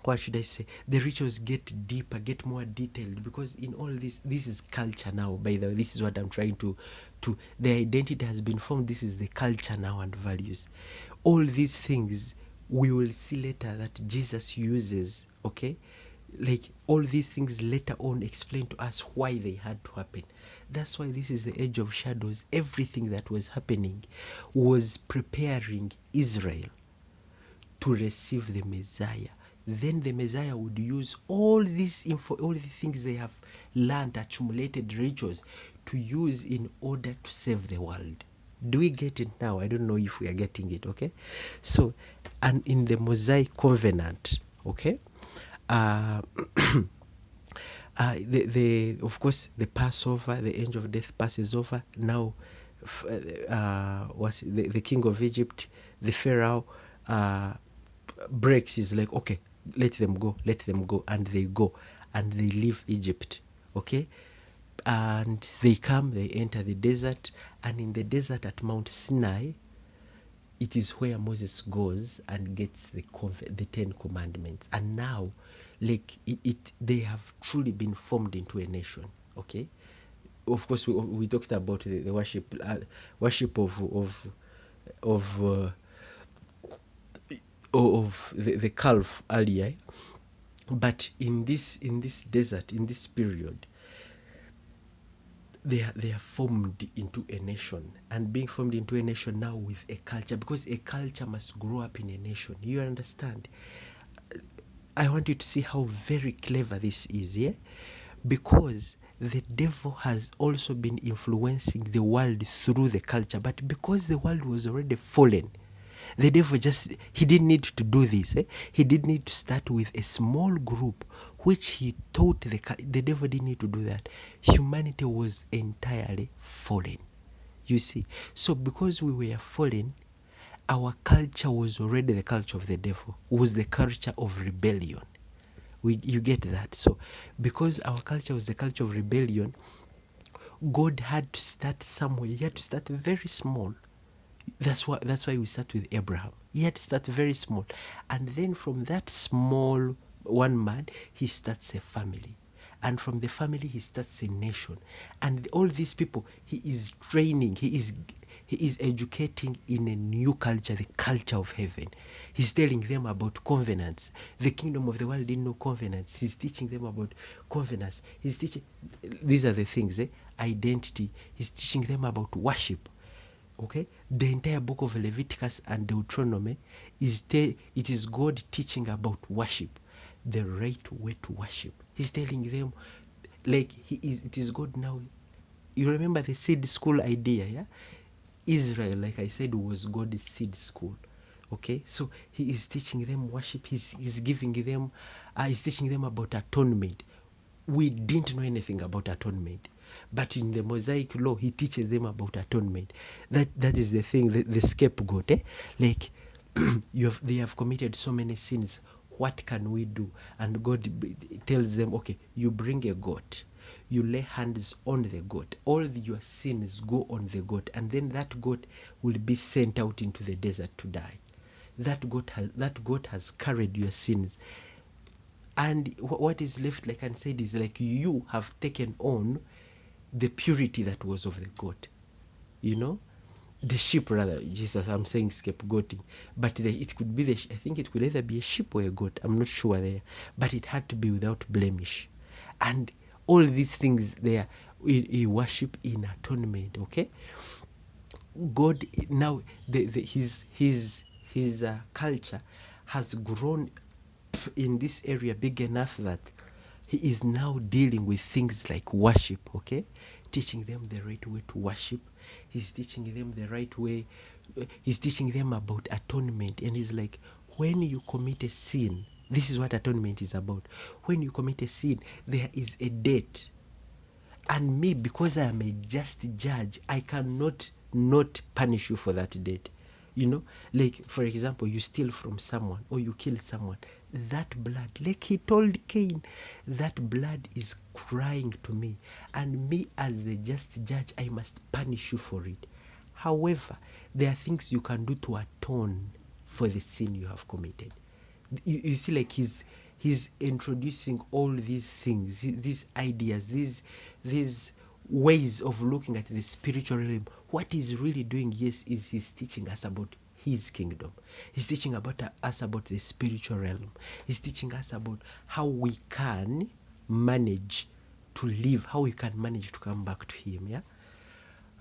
what should I say? The rituals get deeper, get more detailed, because in all this is culture now. By the way, this is what I'm trying to the identity has been formed. This is the culture now and values. All these things we will see later that Jesus uses. Okay, like all these things later on explain to us why they had to happen. That's why this is the age of shadows. Everything that was happening was preparing Israel to receive the Messiah. Then the Messiah would use all this all the things they have learned, accumulated rituals, to use in order to save the world. Do we get it now? I don't know if we are getting it. Okay, so, and in the Mosaic covenant, okay, the of course the Passover, the angel of death passes over. Now, was the king of Egypt, the Pharaoh, breaks. Is like, okay, let them go, and they go, and they leave Egypt. Okay, and they come, they enter the desert, and in the desert at Mount Sinai, it is where Moses goes and gets the 10 commandments. And now, like, they have truly been formed into a nation. Okay, of course we talked about the worship of the calf earlier, but in this desert, in this period, they are formed into a nation, and being formed into a nation now with a culture, because a culture must grow up in a nation. You understand? I want you to see how very clever this is, yeah? Because the devil has also been influencing the world through the culture, but because the world was already fallen, the devil he didn't need to do this. He didn't need to start with a small group, which he taught the devil didn't need to do that. Humanity was entirely fallen. You see, so because we were fallen, our culture was already the culture of the devil, was the culture of rebellion. You get that? So because our culture was the culture of rebellion, God had to start somewhere. He had to start very small. That's why we start with Abraham. He had to start very small, and then from that small one man, he starts a family, and from the family he starts a nation, and all these people he is training, he is educating in a new culture, the culture of heaven. He's telling them about covenants. The kingdom of the world didn't know covenants. He's teaching them about covenants. He's teaching, these are the things, identity. He's teaching them about worship. Okay, the entire book of Leviticus and Deuteronomy it is God teaching about worship, the right way to worship. He's telling them, like, it is God now. You remember the seed school idea, yeah? Israel, like I said, was God's seed school. Okay, so he is teaching them worship. He's giving them, he's teaching them about atonement. We didn't know anything about atonement, but in the Mosaic law, he teaches them about atonement. That is the thing, the scapegoat. Like, they have committed so many sins. What can we do? And God tells them, okay, you bring a goat. You lay hands on the goat. All your sins go on the goat, and then that goat will be sent out into the desert to die. That goat has carried your sins. And what is left, like I said, is like you have taken on the purity that was of the goat. You know? The sheep, rather. Jesus, I'm saying scapegoating. But it could be, I think it could either be a sheep or a goat. I'm not sure there. But it had to be without blemish. And all these things there, in worship, in atonement, okay? God, now, his culture has grown in this area big enough that he is now dealing with things like worship, okay? Teaching them the right way to worship. He's teaching them the right way. He's teaching them about atonement. And he's like, when you commit a sin, This is what atonement is about. When you commit a sin, there is a debt. And me, because I am a just judge, I cannot not punish you for that debt. You know, like for example, you steal from someone or you kill someone. That blood, like he told Cain, that blood is crying to me. And me, as the just judge, I must punish you for it. However, there are things you can do to atone for the sin you have committed. You see, like he's introducing all these things, these ideas, these ways of looking at the spiritual realm. What he's really doing, yes, is he's teaching us about his kingdom. He's teaching about us about the spiritual realm. He's teaching us about how we can manage to live, how we can manage to come back to him. Yeah.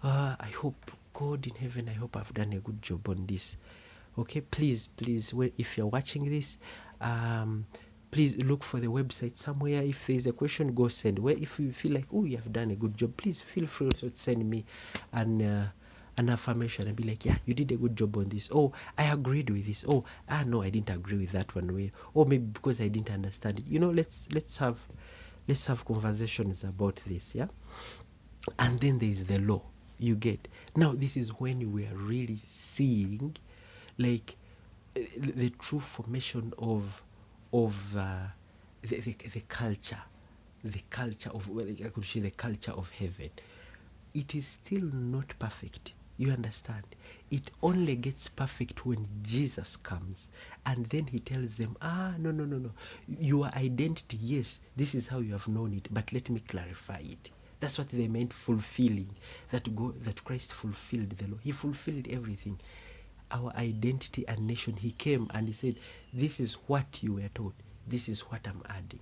I hope God in heaven, I hope I've done a good job on this. Okay, please, if you're watching this, please look for the website somewhere. If there's a question, go send. Where if you feel like, oh, you have done a good job, please feel free to send me an affirmation and be like, yeah, you did a good job on this. Oh, I agreed with this. Oh, no, I didn't agree with that one way. Or maybe because I didn't understand it. You know, let's have conversations about this. Yeah. And then there's the law. You get, now this is when we are really seeing like the true formation of the culture of, well, I could say the culture of heaven. It is still not perfect. You understand? It only gets perfect when Jesus comes, and then he tells them, no. Your identity, yes, this is how you have known it, but let me clarify it. That's what they meant fulfilling. That Christ fulfilled the law. He fulfilled everything. Our identity and nation. He came and he said, this is what you were taught. This is what I'm adding.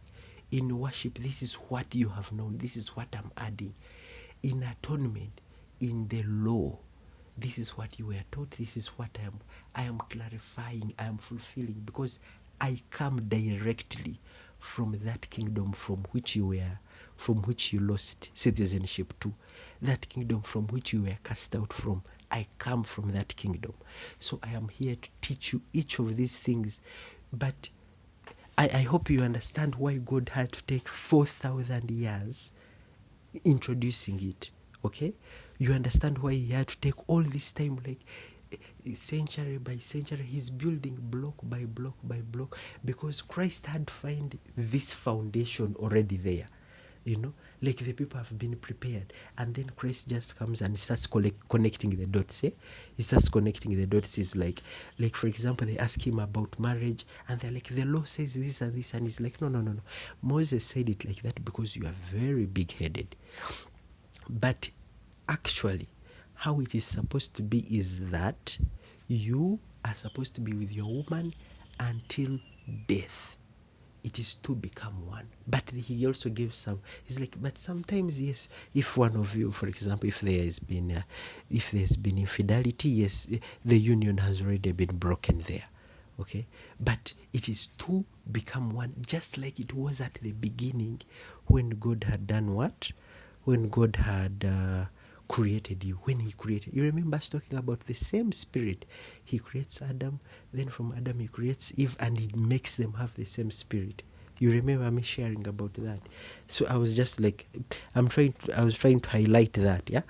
In worship, this is what you have known. This is what I'm adding. In atonement, in the law, this is what you were taught. This is what I am clarifying. I am fulfilling, because I come directly from that kingdom from which you lost citizenship to, that kingdom from which you were cast out from. I come from that kingdom. So I am here to teach you each of these things. But I hope you understand why God had to take 4,000 years introducing it. Okay? You understand why he had to take all this time, like century by century. He's building block by block by block, because Christ had to find this foundation already there. You know, like the people have been prepared, and then Christ just comes and starts connecting the dots. He starts connecting the dots. Is like for example, they ask him about marriage, and they're like, the law says this and this, and he's like, no. Moses said it like that because you are very big-headed. But actually, how it is supposed to be is that you are supposed to be with your woman until death. It is to become one. But he also gives some. He's like, but sometimes, yes, if one of you, for example, if there's been infidelity, yes, the union has already been broken there. Okay, but it is to become one, just like it was at the beginning, when God had done what? When God had created you. When he created, you remember us talking about the same spirit. He creates Adam, then from Adam he creates Eve, and he makes them have the same spirit. You remember me sharing about that? So I was just like, I was trying to highlight that. Yeah.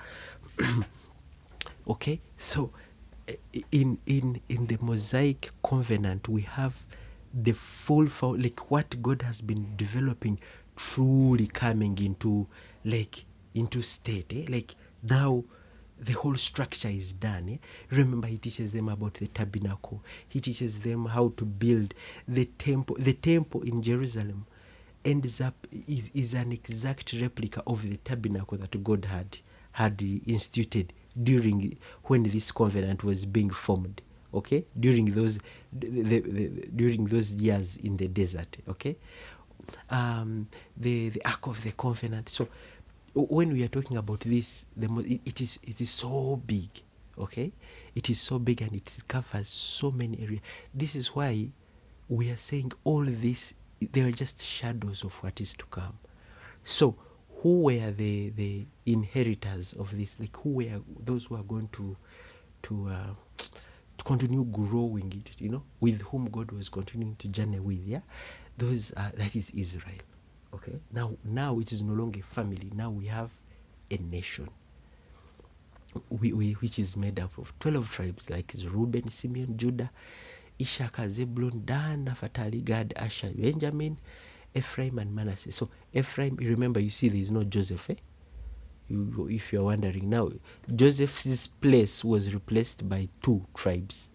Okay, so in the Mosaic covenant, we have the full, like what God has been developing, truly coming into state. Like now the whole structure is done. Remember, he teaches them about the tabernacle. He teaches them how to build the temple. The temple in Jerusalem ends up is an exact replica of the tabernacle that God had instituted during when this covenant was being formed. Okay, during those during those years in the desert. Okay, the Ark of the Covenant. So when we are talking about this, it is so big. Okay, it is so big, and it covers so many areas. This is why we are saying all this, they are just shadows of what is to come. So who were the inheritors of this? Like, who were those who are going to continue growing it, with whom God was continuing to journey with, yeah. That is Israel. Okay. Now it is no longer a family. Now we have a nation. Which is made up of 12 tribes like Reuben, Simeon, Judah, Issachar, Zebulun, Dan, Naphtali, Gad, Asher, Benjamin, Ephraim, and Manasseh. So Ephraim, remember, you see there is no Joseph. If you're wondering now, Joseph's place was replaced by 2 tribes,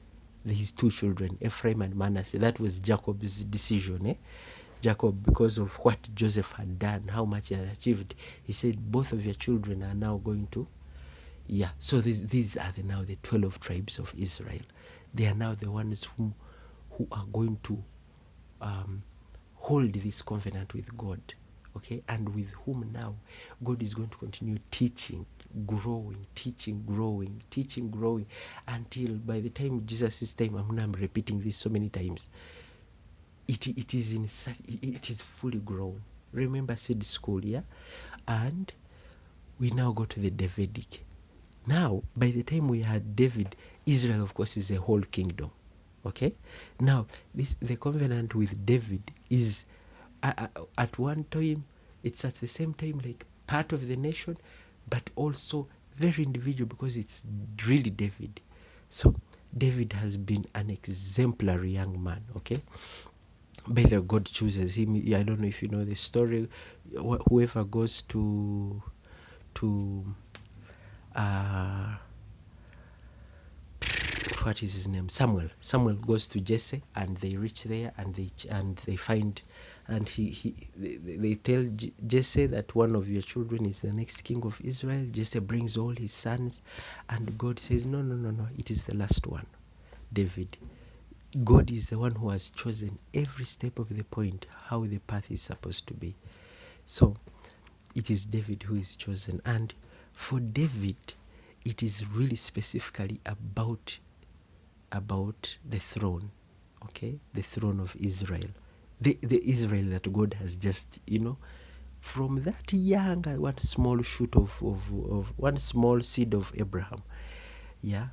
his 2 children, Ephraim and Manasseh. That was Jacob's decision. Jacob, because of what Joseph had done, how much he had achieved, he said, both of your children are now going to. Yeah, so these are now the 12 tribes of Israel. They are now the ones who are going to hold this covenant with God, okay, and with whom now God is going to continue teaching, growing, until by the time Jesus' time, I'm repeating this so many times, it is fully grown. Remember seed school, yeah? And we now go to the Davidic. Now, by the time we had David, Israel, of course, is a whole kingdom. Okay? Now, the covenant with David is, at one time, it's at the same time like part of the nation, but also very individual because it's really David. So, David has been an exemplary young man, okay? By the God chooses him. I don't know if you know the story. Whoever goes to what is his name? Samuel goes to Jesse, and they reach there, and they find, and they tell Jesse that one of your children is the next king of Israel. Jesse brings all his sons, and God says, no, it is the last one, David. God is the one who has chosen every step of the point how the path is supposed to be. So it is David who is chosen, and for David, it is really specifically about the throne, okay, the throne of Israel, the Israel that God has just, from that young one small shoot of one small seed of Abraham, yeah,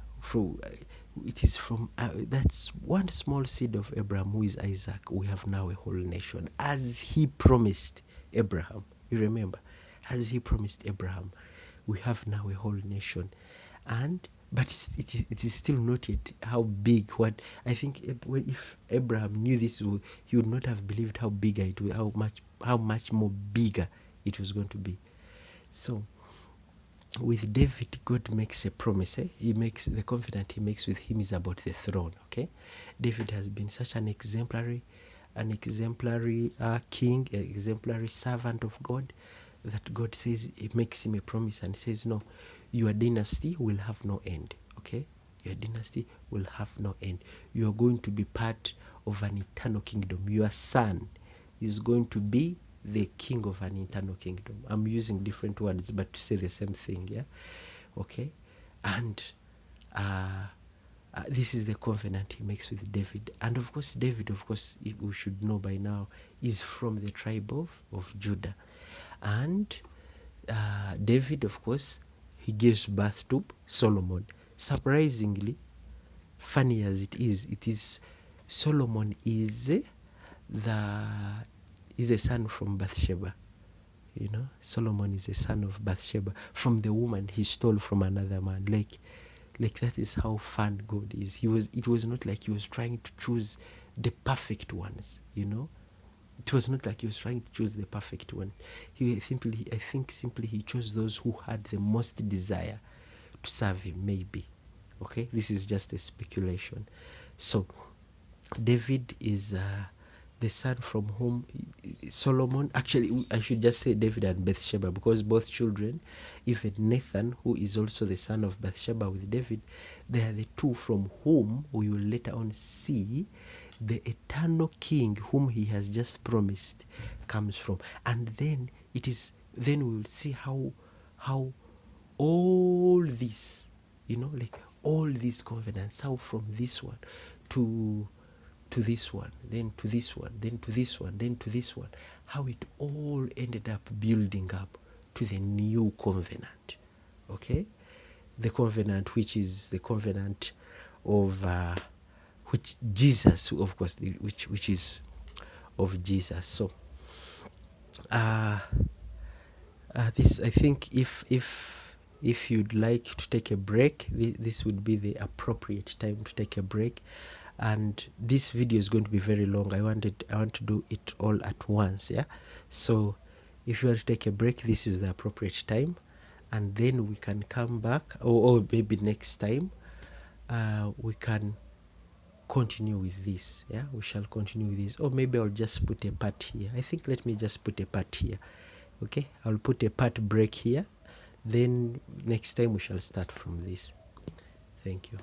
it is from that's one small seed of Abraham, who is Isaac. We have now a whole nation, as he promised Abraham. You remember, as he promised Abraham, we have now a whole nation. But it is still not yet how big. What I think, if Abraham knew this, he would not have believed how big it was, how much more bigger it was going to be. So with David, God makes a promise. He makes the covenant he makes with him is about the throne. Okay, David has been such an exemplary king, an exemplary servant of God, that God says, he makes him a promise and says, no, your dynasty will have no end. Okay, your dynasty will have no end. You are going to be part of an eternal kingdom. Your son is going to be the king of an eternal kingdom. I'm using different words, but to say the same thing, yeah? Okay? And this is the covenant he makes with David. And of course, David, we should know by now, is from the tribe of Judah. And David, of course, he gives birth to Solomon. Surprisingly, funny as it is Solomon is a son from Bathsheba. Solomon is a son of Bathsheba, from the woman he stole from another man. Like that is how fun God is. It was not like he was trying to choose the perfect ones, It was not like he was trying to choose the perfect one. I think simply he chose those who had the most desire to serve him, maybe. Okay, this is just a speculation. So David is the son from whom Solomon, actually I should just say David and Bathsheba, because both children, even Nathan, who is also the son of Bathsheba with David, they are the two from whom we will later on see the eternal king whom he has just promised comes from. And then we will see how all this, all these covenants, how from this one to this one, then to this one, then to this one, then to this one, how it all ended up building up to the new covenant. Okay? The covenant which is the covenant of which Jesus, of course, which is of Jesus. So this, I think, if you'd like to take a break, this would be the appropriate time to take a break. And this video is going to be very long. I want to do it all at once. Yeah, so if you want to take a break, this is the appropriate time, and then we can come back, or maybe next time we can continue with this. Yeah, we shall continue with this, or maybe I'll just put a part here. I think let me just put a part here. Okay, I'll put a part break here, then next time we shall start from this. Thank you.